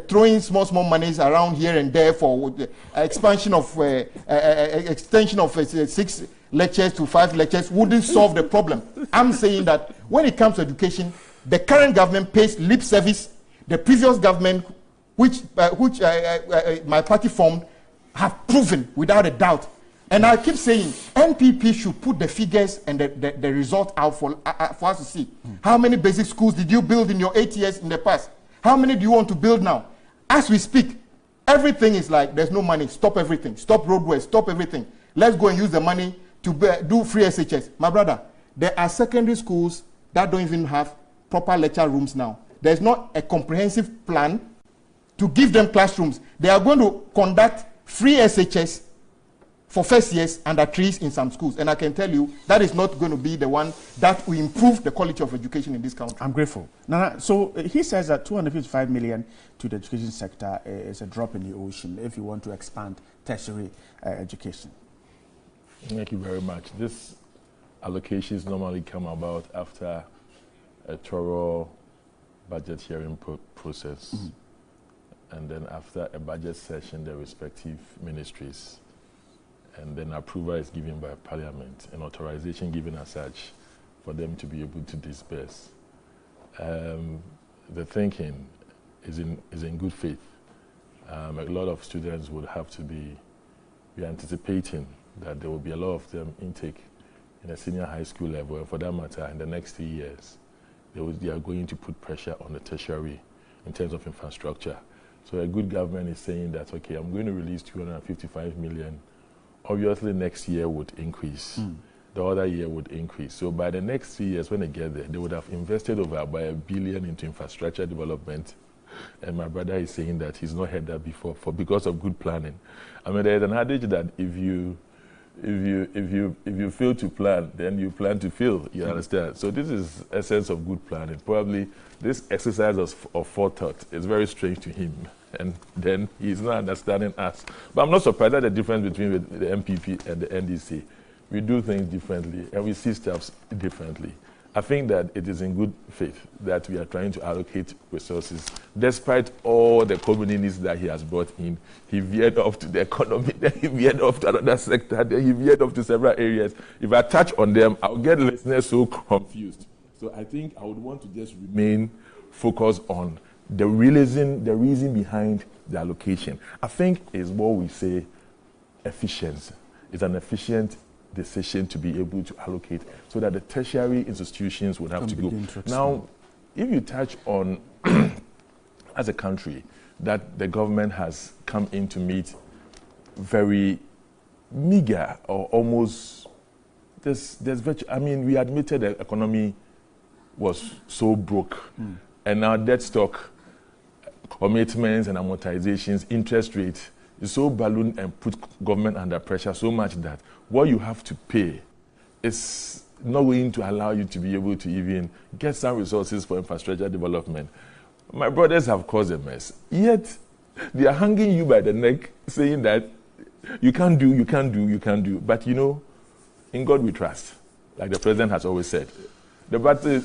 throwing small monies around here and there for expansion of extension of 6 lectures to 5 lectures wouldn't solve the problem. I'm saying that when it comes to education, the current government pays lip service. The previous government, which my party formed, have proven without a doubt. And I keep saying, NPP should put the figures and the result out for us to see. How many basic schools did you build in your 8 years in the past? How many do you want to build now? As we speak, everything is like, there's no money. Stop everything. Stop roadways. Stop everything. Let's go and use the money to do free SHS. My brother, there are secondary schools that don't even have proper lecture rooms now. There's not a comprehensive plan to give them classrooms. They are going to conduct free SHS for first years under trees in some schools. And I can tell you, that is not going to be the one that will improve the quality of education in this country. I'm grateful. Nana, so he says that 255 million to the education sector is a drop in the ocean if you want to expand tertiary education. Thank you very much. These allocations normally come about after a thorough budget hearing process. And then after a budget session, the respective ministries. And then approval is given by Parliament and authorization given as such for them to be able to disperse. The thinking is in good faith. A lot of students would have to be anticipating that there will be a lot of them intake in a senior high school level, and for that matter, in the next 3 years, they are going to put pressure on the tertiary in terms of infrastructure. So a good government is saying that, okay, I'm going to release 255 million. Obviously, next year would increase. The other year would increase. So by the next 3 years, when they get there, they would have invested over about $1 billion into infrastructure development. And my brother is saying that he's not heard that before because of good planning. I mean, there's an adage that if you fail to plan, then you plan to fail. You understand? So this is essence of good planning. Probably this exercise of forethought is very strange to him, and then he's not understanding us. But I'm not surprised at the difference between the MPP and the NDC. We do things differently, and we see stuff differently. I think that it is in good faith that we are trying to allocate resources. Despite all the communities that he has brought in, he veered off to the economy, then he veered off to another sector, then he veered off to several areas. If I touch on them, I'll get listeners so confused. So I think I would want to just remain focused on the reason behind the allocation. I think is what we say efficiency. It's an efficient decision to be able to allocate so that the tertiary institutions would have to go. Now, if you touch on, as a country, that the government has come in to meet very meager or almost, I mean, we admitted the economy was so broke, and now debt stock, commitments and amortizations, interest rate is so ballooned and put government under pressure so much that what you have to pay is not going to allow you to be able to even get some resources for infrastructure development. My brothers have caused a mess. Yet, they are hanging you by the neck, saying that you can't do. But you know, in God we trust, like the president has always said. The battle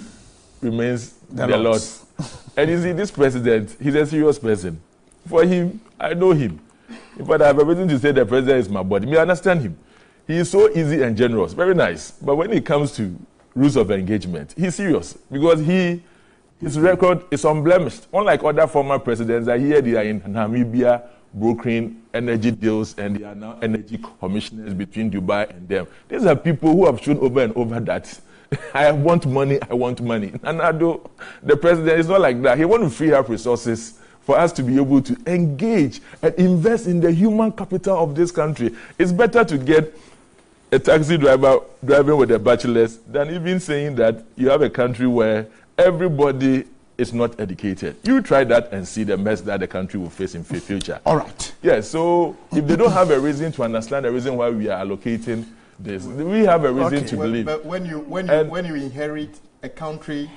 remains the Lord's. And you see, this president, he's a serious person. For him, I know him. But I have a reason to say the president is my body. I understand him. He is so easy and generous, very nice. But when it comes to rules of engagement, he's serious because his record is unblemished. Unlike other former presidents, I hear they are in Namibia brokering energy deals and they are now energy commissioners between Dubai and them. These are people who have shown over and over that I want money. And although the president is not like that, he wants to free up resources for us to be able to engage and invest in the human capital of this country. It's better to get a taxi driver driving with a bachelor's than even saying that you have a country where everybody is not educated. You try that and see the mess that the country will face in the future. All right. Yeah, so if they don't have a reason to understand the reason why we are allocating this, we have a reason to believe. But when you inherit a country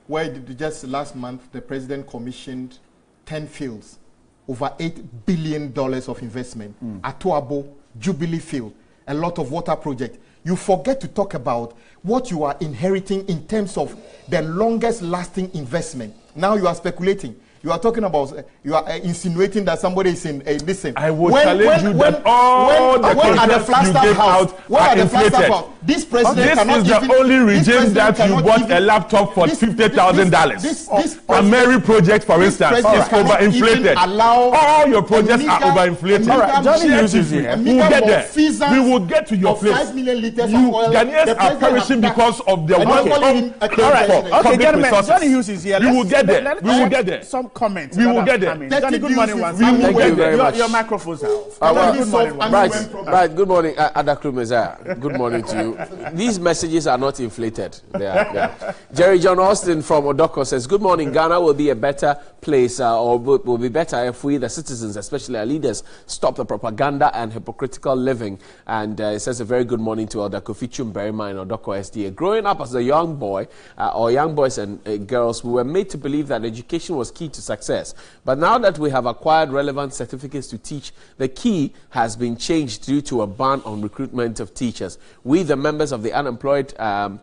where just last month the president commissioned 10 fields, over $8 billion of investment, Atuabo, Jubilee Field, a lot of water projects. You forget to talk about what you are inheriting in terms of the longest lasting investment. Now you are speculating. You are talking about, you are insinuating that somebody is in a listen. I will challenge you that all the contracts you gave out are inflated. This president this is the only regime that you bought a laptop for $50,000. A Mary project, for instance, is overinflated. All your projects are overinflated. All right, Johnny Hughes is here. We will get there. We will get to your place. 5 million liters of oil. Ghanaians are perishing because of the All right, okay, gentlemen, Johnny Hughes is here. We will get there. We will get there. Some comments. We will get there. Johnny, good morning once. Thank you very much. Your microphone's out. Good morning. Right. Good morning, Adaklu Messiah. Good morning to you. These messages are not inflated. They are. Jerry John Austin from Odoko says, good morning. Ghana will be a better place, or will be better if we, the citizens, especially our leaders, stop the propaganda and hypocritical living. And it says a very good morning to Elder Kofi Chumberima in Odoko SDA. Growing up as a young boy, or young boys and girls, we were made to believe that education was key to success. But now that we have acquired relevant certificates to teach, the key has been changed due to a ban on recruitment of teachers. We, the members of the Unemployed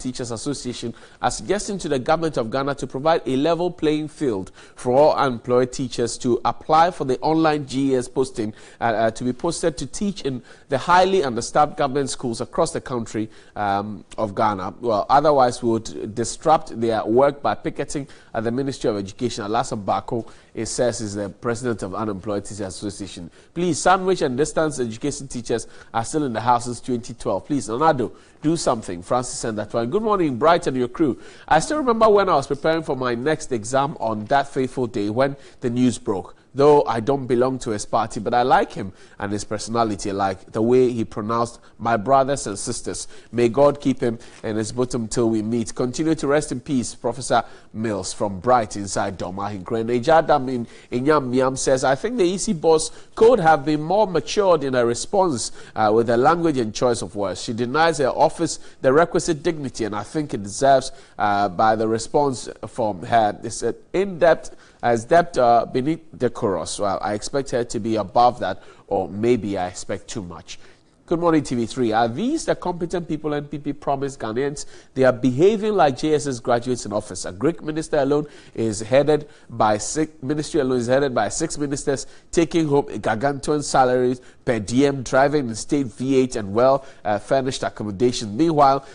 Teachers Association, are suggesting to the government of Ghana to provide a level playing field for all unemployed teachers to apply for the online GES posting to be posted to teach in the highly understaffed government schools across the country of Ghana. Well, otherwise we would disrupt their work by picketing at the Ministry of Education. Alassane Bako, it says, is the president of Unemployed Teachers Association. Please, sandwich and distance education teachers are still in the house since 2012. Please, Nonado, do something. Francis and that one. Good morning, Bright and your crew. I still remember when I was preparing for my next exam on that fateful day when the news broke. Though I don't belong to his party, but I like him and his personality, like the way he pronounced my brothers and sisters. May God keep him in his bottom till we meet. Continue to rest in peace, Professor Mills from Bright inside Doma. Ejadam in Yam says, I think the EC boss could have been more matured in her response with her language and choice of words. She denies her office the requisite dignity, and I think it deserves by the response from her. It's in-depth as depth beneath decorous. Well, I expect her to be above that, or maybe I expect too much. Good morning, TV3. Are these the competent people NPP promised Ghanaians? They are behaving like JSS graduates in office. A Greek minister alone is headed by ministry alone is headed by 6 ministers, taking home gargantuan salaries per diem, driving in state V8 and well-furnished accommodation. Meanwhile,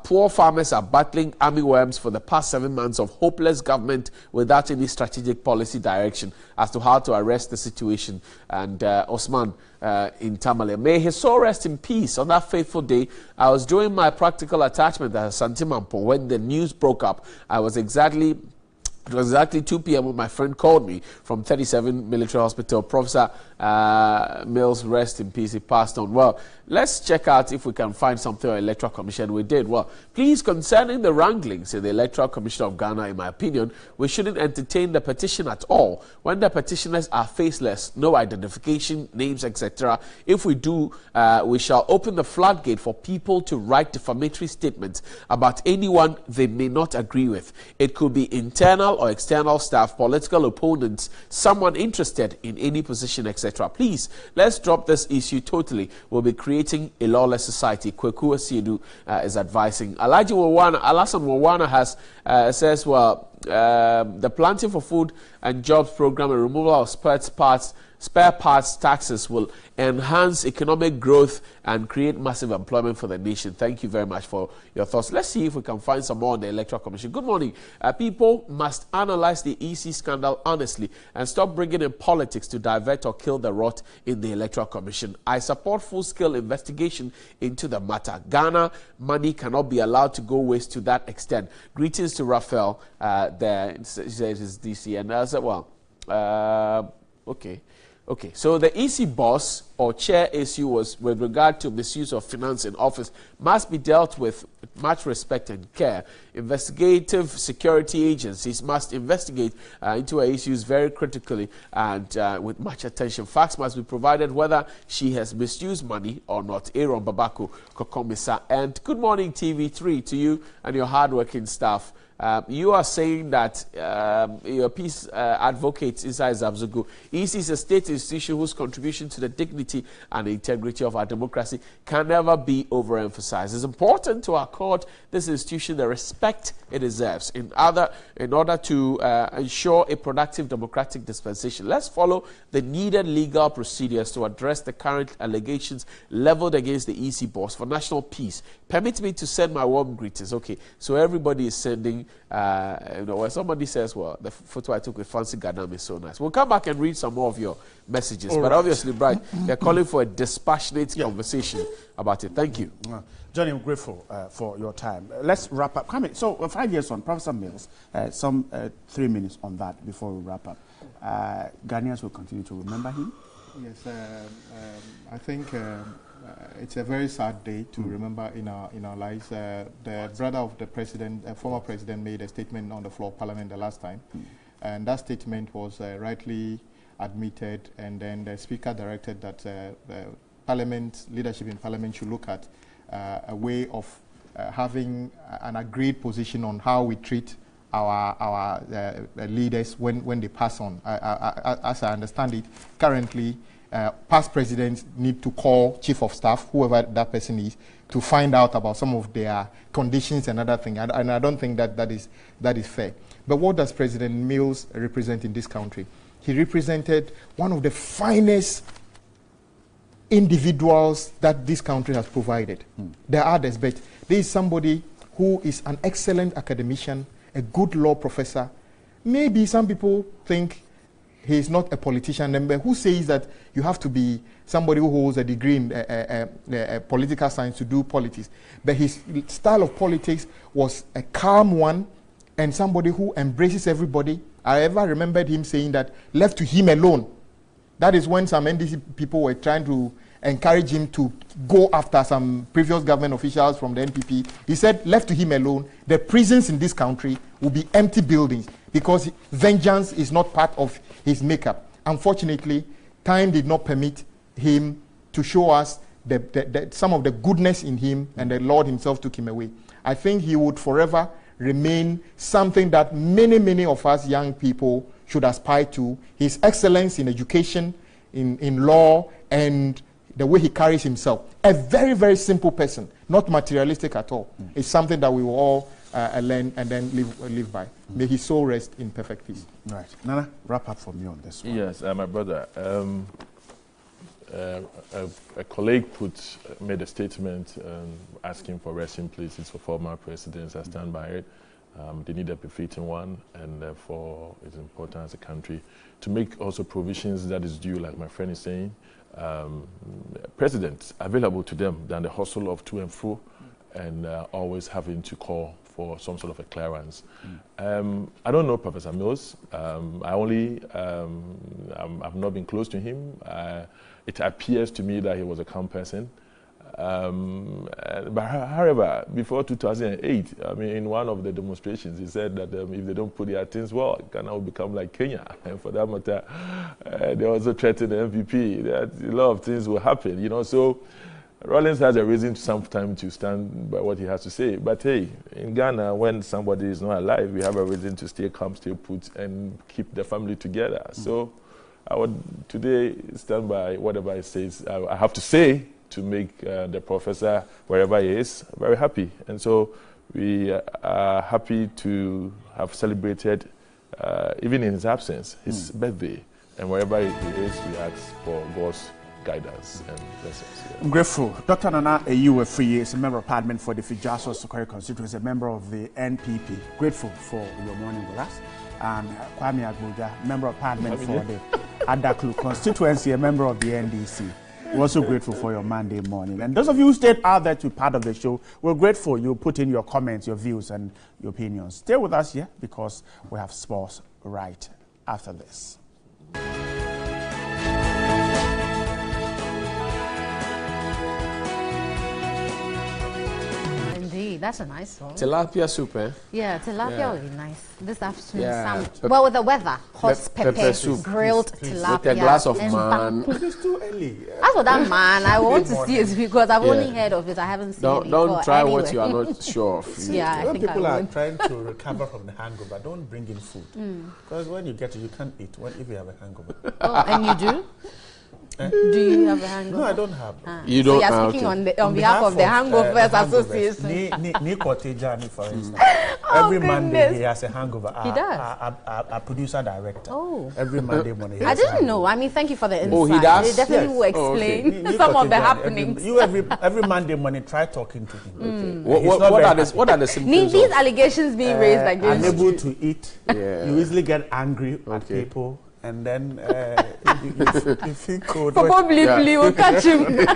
poor farmers are battling armyworms for the past 7 months of hopeless government without any strategic policy direction as to how to arrest the situation. And Osman in Tamale, may his soul rest in peace. On that fateful day, I was doing my practical attachment at Santimampo when the news broke up. It was exactly 2 p.m. when my friend called me from 37 Military Hospital. Professor Mills, rest in peace. He passed on. Well, let's check out if we can find something on Electoral Commission. We did. Well, please, concerning the wranglings in the Electoral Commission of Ghana, in my opinion, we shouldn't entertain the petition at all. When the petitioners are faceless, no identification, names, etc. If we do, we shall open the floodgate for people to write defamatory statements about anyone they may not agree with. It could be internal or external staff, political opponents, someone interested in any position, etc. Please, let's drop this issue totally. We'll be creating a lawless society. Kweku Asiedu is advising. Alassane Wawana has says, well, the Planting for Food and Jobs program and removal of spare parts taxes will enhance economic growth and create massive employment for the nation. Thank you very much for your thoughts. Let's see if we can find some more on the Electoral Commission. Good morning. People must analyze the EC scandal honestly and stop bringing in politics to divert or kill the rot in the Electoral Commission. I support full-scale investigation into the matter. Ghana money cannot be allowed to go waste to that extent. Greetings to Raphael there, says DC. And I said, well, Okay, so the EC boss or chair issue was with regard to misuse of finance in office must be dealt with much respect and care. Investigative security agencies must investigate into her issues very critically and with much attention. Facts must be provided whether she has misused money or not. Aaron Babako Kokomisa. And good morning, TV3, to you and your hardworking staff. You are saying that your peace advocates inside Zabzugu. EC is a state institution whose contribution to the dignity and the integrity of our democracy can never be overemphasized. It's important to accord this institution the respect it deserves in order to ensure a productive democratic dispensation. Let's follow the needed legal procedures to address the current allegations leveled against the EC boss for national peace. Permit me to send my warm greetings. Okay, so everybody is sending. When somebody says, well, the photo I took with Fancy Gadam is so nice. We'll come back and read some more of your messages. But obviously, Bright, they're calling for a dispassionate conversation about it. Thank you. Johnny, I'm grateful for your time. Let's wrap up. Come in. So, 5 years on, Professor Mills, 3 minutes on that before we wrap up. Ghanaians will continue to remember him? Yes, I think it's a very sad day to remember in our lives. The brother of the president, former president, made a statement on the floor of Parliament the last time, and that statement was rightly admitted. And then the Speaker directed that Parliament leadership in Parliament should look at a way of having an agreed position on how we treat our leaders when they pass on. As I understand it, currently, past presidents need to call chief of staff, whoever that person is, to find out about some of their conditions and other things. And I don't think that is fair. But what does President Mills represent in this country? He represented one of the finest individuals that this country has provided. There are others, but there is somebody who is an excellent academician, a good law professor. Maybe some people think he is not a politician, but who says that you have to be somebody who holds a degree in political science to do politics? But his style of politics was a calm one and somebody who embraces everybody. I ever remembered him saying that left to him alone. That is when some NDC people were trying to encourage him to go after some previous government officials from the NPP. He said, left to him alone, the prisons in this country will be empty buildings because vengeance is not part of his makeup. Unfortunately, time did not permit him to show us some of the goodness in him, and the Lord himself took him away. I think he would forever remain something that many, many of us young people should aspire to. His excellence in education, in law, and the way he carries himself. A very, very simple person, not materialistic at all. It's something that we will all learn and then live by. May his soul rest in perfect peace. Right. Nana, wrap up from you on this one. Yes, my brother. A colleague made a statement asking for rest in places for former presidents. I stand by it. They need a befitting one, and therefore it's important as a country to make also provisions that is due, like my friend is saying, presidents available to them than the hustle of to and fro and always having to call for some sort of a clearance. I don't know Professor Mills. I've not been close to him. It appears to me that he was a calm person. But however, before 2008, I mean, in one of the demonstrations, he said that if they don't put their things well, Ghana will become like Kenya. And for that matter, they also threatened the MPP that a lot of things will happen, you know. So Rawlings has a reason sometimes to stand by what he has to say. But hey, in Ghana, when somebody is not alive, we have a reason to stay calm, stay put, and keep the family together. So I would today stand by whatever he says. I have to say, to make the professor, wherever he is, very happy. And so we are happy to have celebrated, even in his absence, his birthday. And wherever he is, we ask for God's guidance and blessings. Yeah. I'm grateful. Dr. Nana Eyiwe is a member of Parliament for the Fijaso Sokore constituency, a member of the NPP. Grateful for your morning with us. And Kwame Agboja, member of Parliament for the Adaklu constituency, a member of the NDC. We're also grateful for your Monday morning. And those of you who stayed out there to be part of the show, we're grateful you put in your comments, your views, and your opinions. Stay with us here because we have sports right after this. Indeed, that's a nice one. Tilapia soup, eh? Yeah, tilapia would be nice. This afternoon, Yeah. well, with the weather, hot pepper soup. grilled With tilapia. a glass of and man. It's too early. As for that man, I want to see it because I've only Yeah. heard of it. I haven't seen it before. Don't try what Anyway. you are not sure of. Yeah, I When think people I are would. trying to recover from the hangover, don't bring in food. Because when you get it, you can't eat if you have a hangover. Oh, and you do? Do you have a hangover? No, I don't have. You So don't. you're speaking on behalf of the Hangovers Association. Nico Tejani, for instance. Oh, Every Monday goodness. he has a hangover. He does? A producer director. Oh. Every Monday morning. he I has a didn't hangover. know. I mean, thank you for the insight. Oh, he does? It definitely Yes. will Oh, okay. explain Nico some of the Tejani, happenings. Every Monday morning, try talking to him. What, He's what, not what, very are the, happy. what are the symptoms? These of- allegations being raised against unable you. to eat. Yeah. You easily get angry at Okay. people, and then you feel cold. Probably we'll catch him.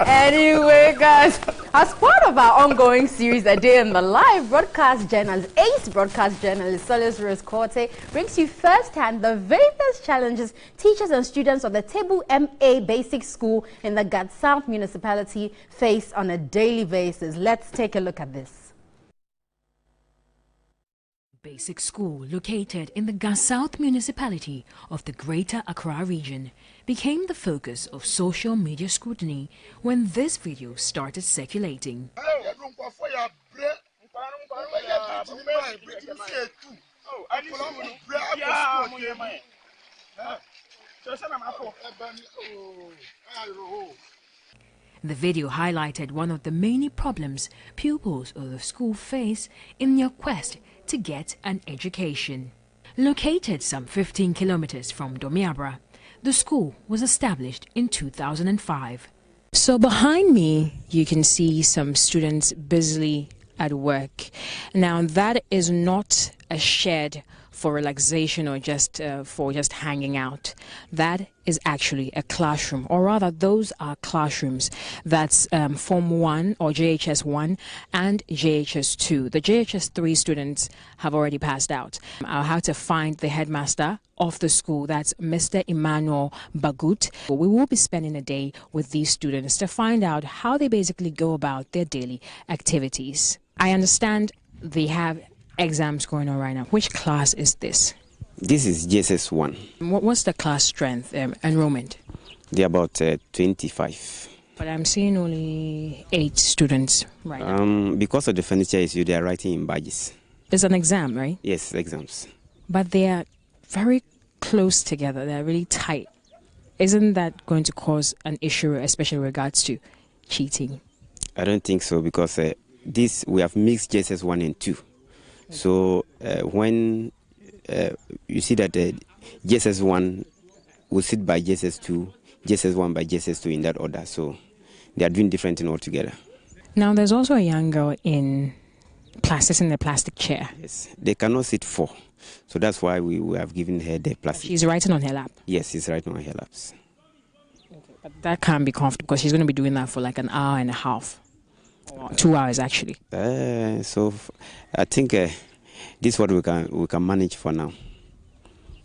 Anyway, guys, as part of our ongoing series, A Day in the Life, broadcast journalist, ace broadcast journalist Solis Rose Corte brings you firsthand the various challenges teachers and students of the Table MA Basic School in the Gad South municipality face on a daily basis. Let's take a look at this. Basic school located in the Gas South municipality of the Greater Accra region became the focus of social media scrutiny when this video started circulating. The video highlighted one of the many problems pupils of the school face in their quest to get an education. Located some 15 kilometers from Domiabra, the school was established in 2005. So behind me, you can see some students busily at work. Now that is not a shed for relaxation or just for hanging out. That is actually a classroom, or rather those are classrooms. That's Form 1 or JHS 1 and JHS 2. The JHS 3 students have already passed out. I'll have to find the headmaster of the school, that's Mr. Emmanuel Bagut. We will be spending a day with these students to find out how they basically go about their daily activities. I understand they have exams going on right now. Which class is this? This is JSS 1. What's the class strength, enrollment? They're about 25. But I'm seeing only 8 students right now. Because of the furniture issue, they are writing in badges. It's an exam, right? Yes, exams. But they are very close together. They're really tight. Isn't that going to cause an issue, especially in regards to cheating? I don't think so, because this we have mixed JSS 1 and 2. So when you see that JSS 1 will sit by JSS 2, JSS 1 by JSS 2 in that order. So they are doing different things altogether. Now, there's also a young girl in the plastic chair. Yes, they cannot sit 4. So that's why we have given her the plastic. She's writing on her lap. Yes, she's writing on her laps. But that can't be comfortable because she's going to be doing that for like an hour and a half. Or 2 hours, actually. So I think this is what we can manage for now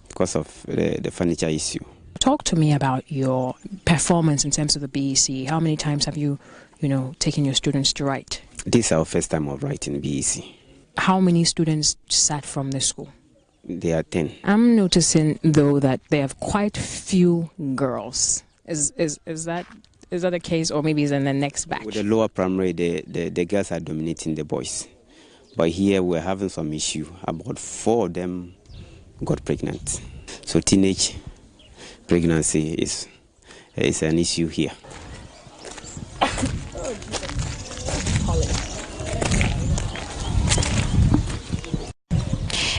because of the furniture issue. Talk to me about your performance in terms of the BEC. How many times have you taken your students to write? This is our first time of writing BEC. How many students sat from the school? There are 10. I'm noticing, though, that they have quite few girls. Is that the case, or maybe it's in the next batch? With the lower primary, the girls are dominating the boys. But here we're having some issue. About 4 of them got pregnant. So teenage pregnancy is an issue here.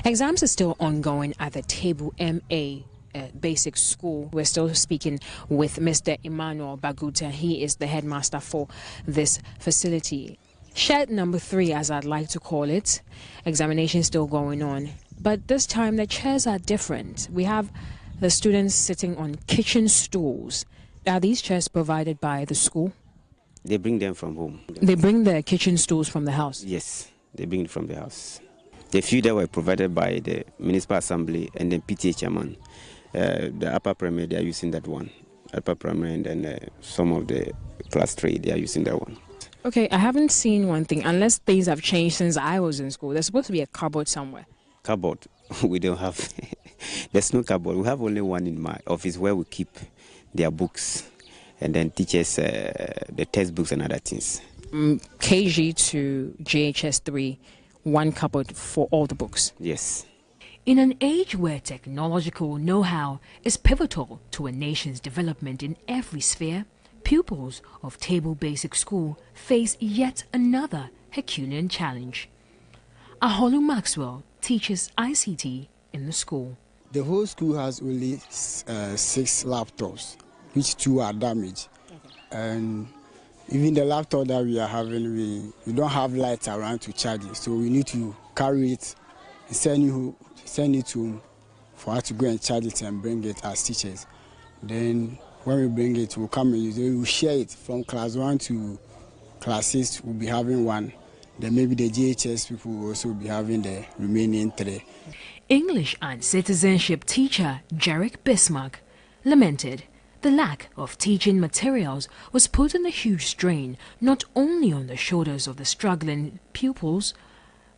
Exams are still ongoing at the Table MA Basic School. We're still speaking with Mr. Emmanuel Baguta. He is the headmaster for this facility. Shed number 3, as I'd like to call it. Examination still going on. But this time the chairs are different. We have the students sitting on kitchen stools. Are these chairs provided by the school? They bring them from home. They bring the kitchen stools from the house? Yes, they bring it from the house. The few that were provided by the Municipal Assembly and the PTA chairman, The upper primary, they are using that one. Upper primary, and then some of the class 3, they are using that one. Okay, I haven't seen one thing, unless things have changed since I was in school. There's supposed to be a cupboard somewhere. Cupboard? We don't have. There's no cupboard. We have only one in my office where we keep their books, and then teachers, the textbooks and other things. KG to JHS 3, one cupboard for all the books. Yes. In an age where technological know-how is pivotal to a nation's development in every sphere, pupils of Table Basic School face yet another Herculean challenge. Aholu Maxwell teaches ICT in the school. The whole school has only 6 laptops, which 2 are damaged. And even the laptop that we are having, we don't have lights around to charge it, so we need to carry it and send it to for us to go and charge it and bring it as teachers. Then when we bring it, we'll come and use it. We'll share it from class 1 to class 6. We'll be having 1. Then maybe the GHS people will also be having the remaining 3. English and citizenship teacher Jarek Bismarck lamented the lack of teaching materials was putting a huge strain not only on the shoulders of the struggling pupils,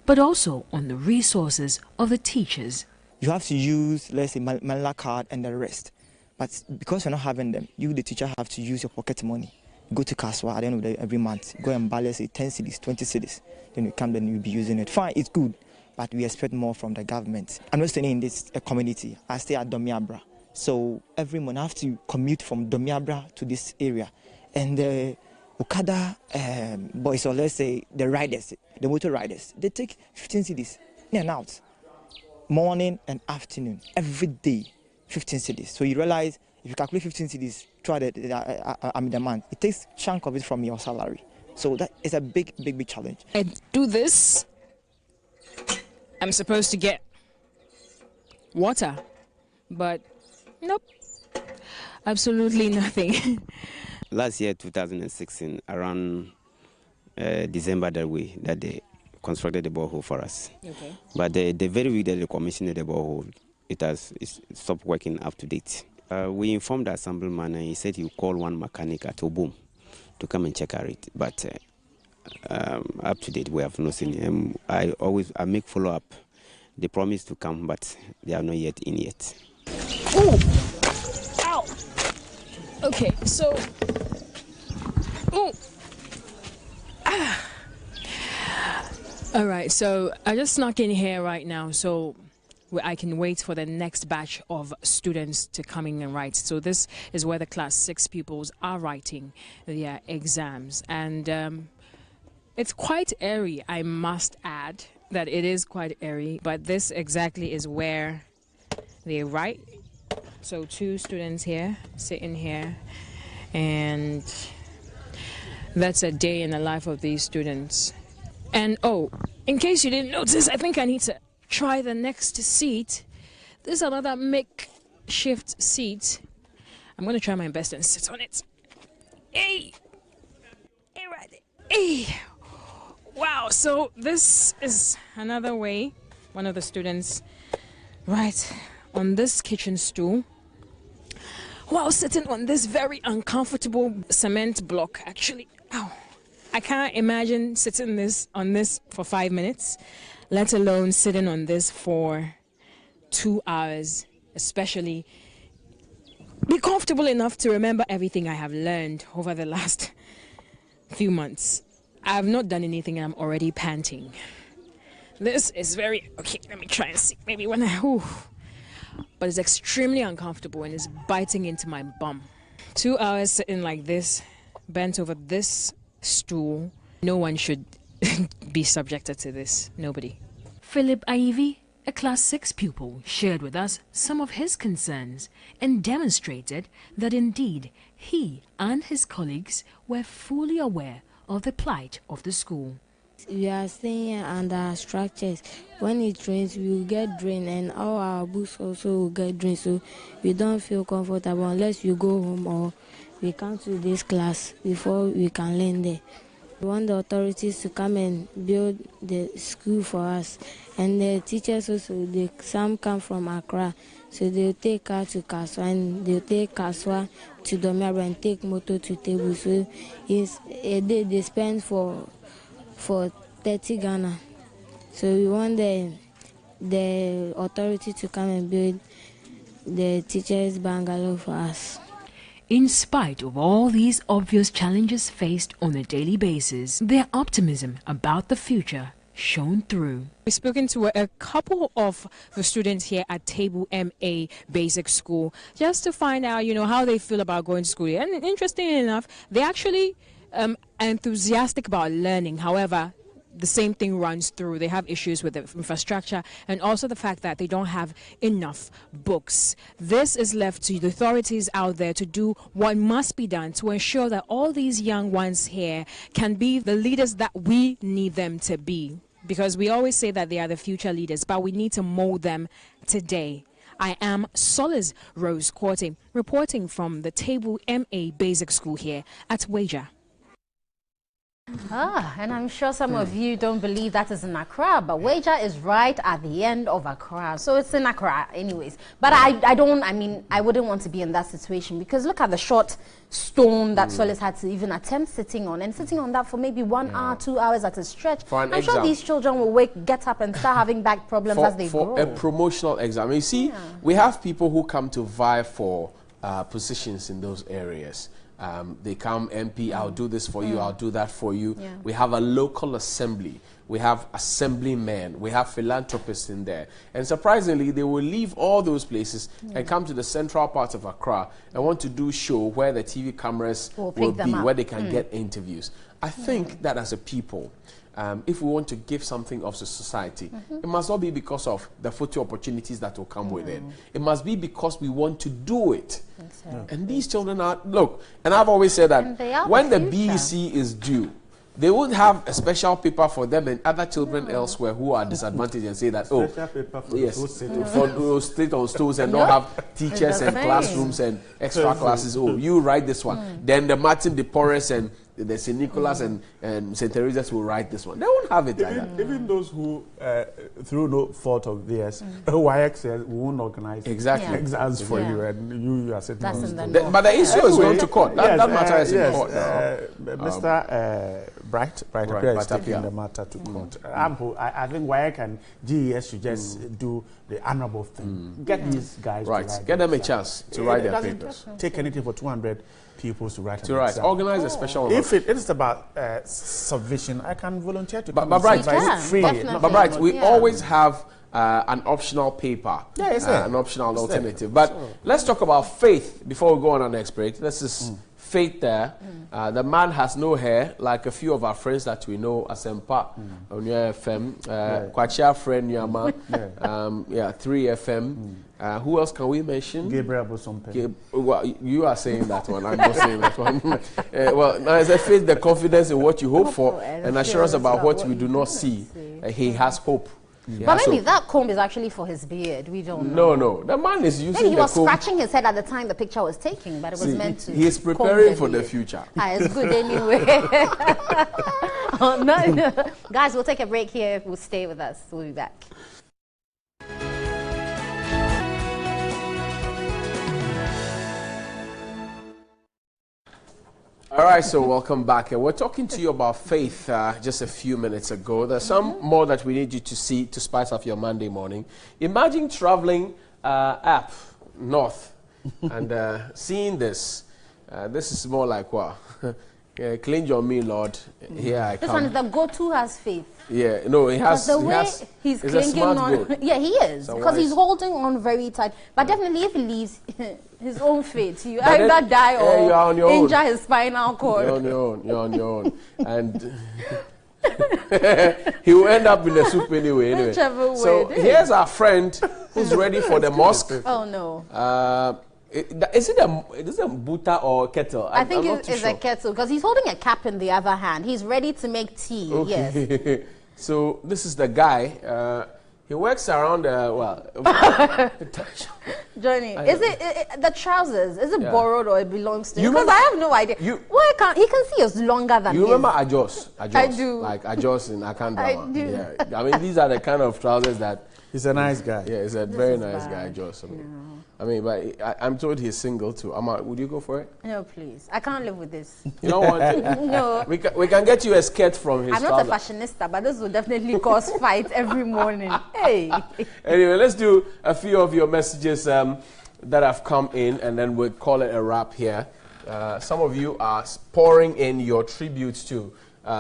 but also on the resources of the teachers. You have to use, let's say, Manila card and the rest. But because you're not having them, you, the teacher, have to use your pocket money. Go to Kaswa at the end of every month. Go and buy, let's say, 10 cedis, 20 cedis. Then you come, then you'll be using it. Fine, it's good, but we expect more from the government. I'm not staying in this community. I stay at Domiabra. So every month I have to commute from Domiabra to this area. And the Okada boys, or let's say the riders, the motor riders, they take 15 cedis in and out. Morning and afternoon, every day, 15 cedis. So you realize if you calculate 15 cedis throughout the month, it takes a chunk of it from your salary. So that is a big challenge. I do this, I'm supposed to get water, but nope, absolutely nothing. Last year, 2016, around December that they constructed the borehole for us. Okay. But the very week that they commissioned the borehole, it's stopped working up to date. We informed the assemblyman and he said he would call one mechanic at Obum to come and check it. But up to date, we have not seen him. I make follow-up. They promise to come, but they are not yet in yet. Oh! Ow! Okay, so... Oh! Ah! All right, so I just snuck in here right now, so I can wait for the next batch of students to come in and write. So this is where the class 6 pupils are writing their exams. And it's quite airy, I must add that it is quite airy, but this exactly is where they write. So 2 students here, sitting here, and that's a day in the life of these students. And oh, in case you didn't notice, I think I need to try the next seat. This is another makeshift seat. I'm going to try my best and sit on it. Hey! Hey, right there. Hey! Wow, so this is another way one of the students right on this kitchen stool while sitting on this very uncomfortable cement block. Actually, ow, I can't imagine sitting on this for 5 minutes, let alone sitting on this for 2 hours, especially be comfortable enough to remember everything I have learned over the last few months. I have not done anything and I'm already panting. This is very, okay, let me try and see, maybe when but it's extremely uncomfortable and it's biting into my bum. 2 hours sitting like this, bent over this stool. No one should be subjected to this, nobody. Philip Ivy, a class 6 pupil, shared with us some of his concerns and demonstrated that indeed he and his colleagues were fully aware of the plight of the school. We are staying under structures. When it rains, we will get drained, and all our books also will get drained, so we don't feel comfortable unless we go home or we come to this class before we can learn there. We want the authorities to come and build the school for us, and the teachers also, some come from Accra, So they'll take car to Kaswa and they'll take Kaswa to Domiaba and take motor to Table. So it's a day they spend for 30 Ghana. So we want the authority to come and build the teachers' bungalow for us. In spite of all these obvious challenges faced on a daily basis, their optimism about the future shone through. We've spoken to a couple of the students here at Table MA Basic School just to find out, how they feel about going to school here. And interestingly enough, they're actually enthusiastic about learning. However, the same thing runs through. They have issues with the infrastructure and also the fact that they don't have enough books. This is left to the authorities out there to do what must be done to ensure that all these young ones here can be the leaders that we need them to be. Because we always say that they are the future leaders, but we need to mold them today. I am Solace Rose Korte, reporting from the Table MA Basic School here at Wager. And I'm sure some of you don't believe that is in Accra, but Wager is right at the end of Accra. So it's in Accra anyways. But I wouldn't want to be in that situation because look at the short stone that Solace had to even attempt sitting on, and sitting on that for maybe 1 hour, 2 hours at a stretch. I'm sure these children will get up and start having back problems as they grow. For a promotional exam. You see, we have people who come to vie for positions in those areas. They come, MP, I'll do this for you, I'll do that for you. Yeah. We have a local assembly. We have assemblymen. We have philanthropists in there. And surprisingly, they will leave all those places and come to the central part of Accra and want to do show where the TV cameras will be, where they can get interviews. I think that as a people, if we want to give something of the society, it must not be because of the photo opportunities that will come with it. It must be because we want to do it. And these children are, look, and I've always said that when the BEC is due, they would have a special paper for them and other children elsewhere who are disadvantaged and say that, for those sit on stools and not have teachers and classrooms and extra classes. Oh, you write this one. Then the Martin de Porres and the St. Nicholas and St. Teresa's will write this one. They won't have it like that. Even those who, through no fault of theirs, YX says we won't organize exams for you, and you are sitting on the But the issue is going to court. That matter is in court. Mr. Bright is taking the matter to court. I think YX and GES should just do the honorable thing. Get these guys to write. Get them a chance to write their papers. Take anything for 200 pupils to write. Organize a special one. If it is about submission, I can volunteer to come. But Bright, we always have an optional paper, an optional alternative. But let's talk about faith before we go on our next break. Let's just faith there. The man has no hair, like a few of our friends that we know, Asempa, Onya FM, Kwachia friend Nyama, 3FM. Who else can we mention? Gabriel Bosompe. Well, you are saying that one. I'm not saying that one. Well, now as I faith, the confidence in what you hope for and assurance about what we do not see. He has hope. But maybe that comb is actually for his beard. We don't know. No. The man is using maybe he was scratching his head at the time the picture was taken, but it was meant to. He is preparing for the future. It's good anyway. No. Guys, we'll take a break here. We'll stay with us. We'll be back. All right, so welcome back. We're talking to you about faith just a few minutes ago. There's some more that we need you to see to spice up your Monday morning. Imagine traveling up north and seeing this. This is more like what? Cleanse your me, Lord. Here I come. This one is the go-to has faith. Yeah, no, he has. The way he's clinging on. Yeah, he is. Because he's holding on very tight. But definitely, if he leaves his own fate, you either die or injure his spinal cord. You're on your own. And he will end up in the soup anyway. So here's our friend who's ready for the mosque. Oh, no. Is it a buta or kettle? I think it's a kettle because he's holding a cap in the other hand. He's ready to make tea. Okay. Yes. So this is the guy. He works around. Johnny, is it the trousers? Is it borrowed or it belongs to him? Because I have no idea. Why can't he can see us longer than you remember Ajos? I do. Like Ajos in Akandama. I do. Yeah. I mean, these are the kind of trousers that He's a nice guy. Yeah, he's a very nice guy, Joseph. I mean, but I'm told he's single too. Would you go for it? No, please. I can't live with this. You don't want to? No. We can get you a skirt from his I'm not a fashionista, but this will definitely cause fights every morning. Hey. Anyway, let's do a few of your messages that have come in, and then we'll call it a wrap here. Some of you are pouring in your tributes to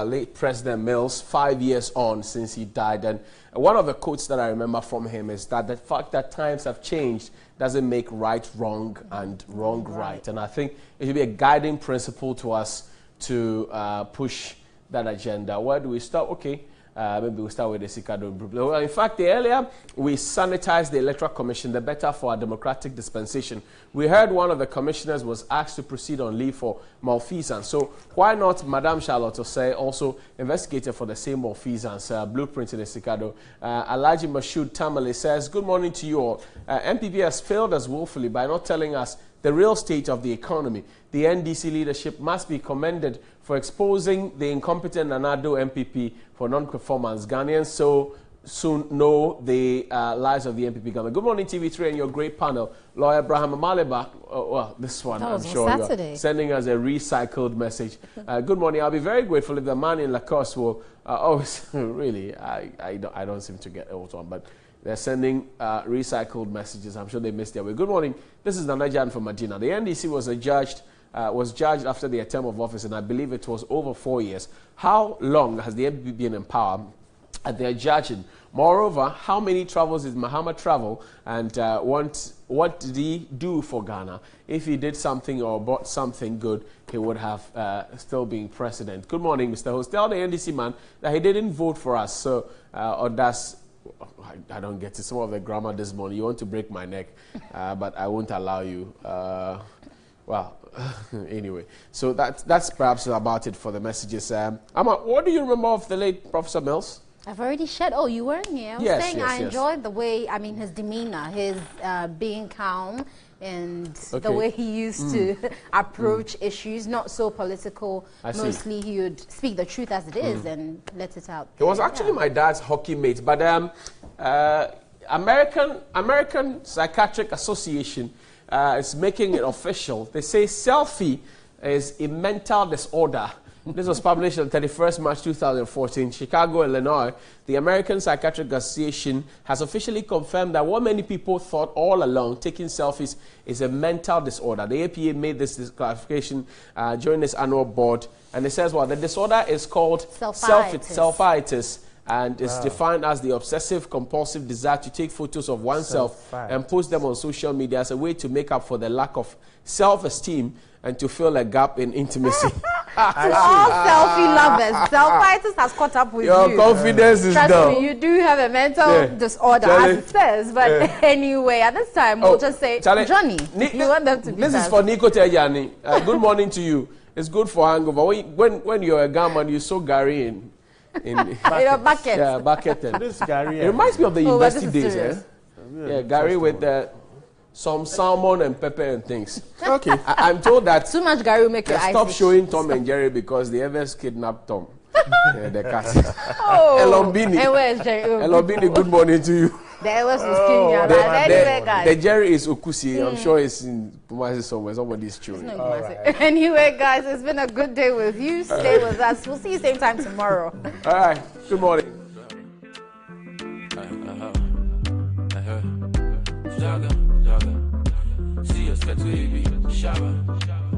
late President Mills, 5 years on since he died. And one of the quotes that I remember from him is that the fact that times have changed doesn't make right wrong and wrong right. And I think it should be a guiding principle to us to push that agenda. Where do we start? Okay. Maybe we'll start with the Asiedu-Dartey. Well, in fact, the earlier we sanitized the Electoral Commission, the better for our democratic dispensation. We heard one of the commissioners was asked to proceed on leave for malfeasance. So why not Madame Charlotte Osei also investigated for the same malfeasance blueprint in the Asiedu? Alhaji Mashood Tamale says, good morning to you all. MPP has failed us woefully by not telling us the real state of the economy. The NDC leadership must be commended for exposing the incompetent Nanado MPP for non-performance. Ghanaians so soon know the lies of the MPP government. Good morning, TV3, and your great panel. Lawyer Abraham Amaleba, well, this one, I'm sure you're sending us a recycled message. Good morning. I'll be very grateful if the man in Lacoste will always, really, I don't seem to get it on, but they're sending recycled messages. I'm sure they missed their way. Good morning. This is Nanajan from Medina. The NDC was judged after their term of office, and I believe it was over 4 years. How long has the MPP been in power? And they're judging. Moreover, how many travels did Mahama travel, and what did he do for Ghana? If he did something or bought something good, he would have still been president. Good morning, Mr. Host. Tell the NDC man that he didn't vote for us, so or does. I don't get it. Some of the grammar this morning. You want to break my neck, but I won't allow you. Well, anyway. So that's perhaps about it for the messages. Amma, what do you remember of the late Professor Mills? I've already shared. Oh, you weren't here. I was saying I enjoyed the way, I mean, his demeanor, his being calm, and the way he used to approach issues, not so political. Mostly he would speak the truth as it is and let it out. He was actually my dad's hockey mate, but American Psychiatric Association is making it official. They say selfie is a mental disorder. This was published on 31st March 2014, Chicago, Illinois. The American Psychiatric Association has officially confirmed that what many people thought all along, taking selfies, is a mental disorder. The APA made this clarification during this annual board, and it says, well, the disorder is called selfitis, and is defined as the obsessive-compulsive desire to take photos of oneself and post them on social media as a way to make up for the lack of self-esteem and to fill a gap in intimacy. To all selfie lovers, selfitis has caught up with you. Your confidence is down. Trust me, you do have a mental disorder, as it says. But anyway, at this time, we'll just say, Johnny, you want them to be This is for Nico Tejani. Good morning to you. It's good for hangover. When you're a gammon, you saw Gary in a bucket. Yeah, bucket. This Gary. It reminds me of the university days. Yeah, Gary with some salmon and pepper and things. Okay. I'm told that too much Gary will make your eyes stop showing Tom and Jerry because the others kidnapped Tom. The cat. Elombini. And where's Jerry? Elombini, good morning to you. The Elwas was skinny. The Jerry is Okusi. I'm sure it's in Kumasi somewhere. Somebody's chewing. Right. Anyway, guys, it's been a good day with you. Stay with us. We'll see you same time tomorrow. All right. Good morning. See us get to AB. Shabba.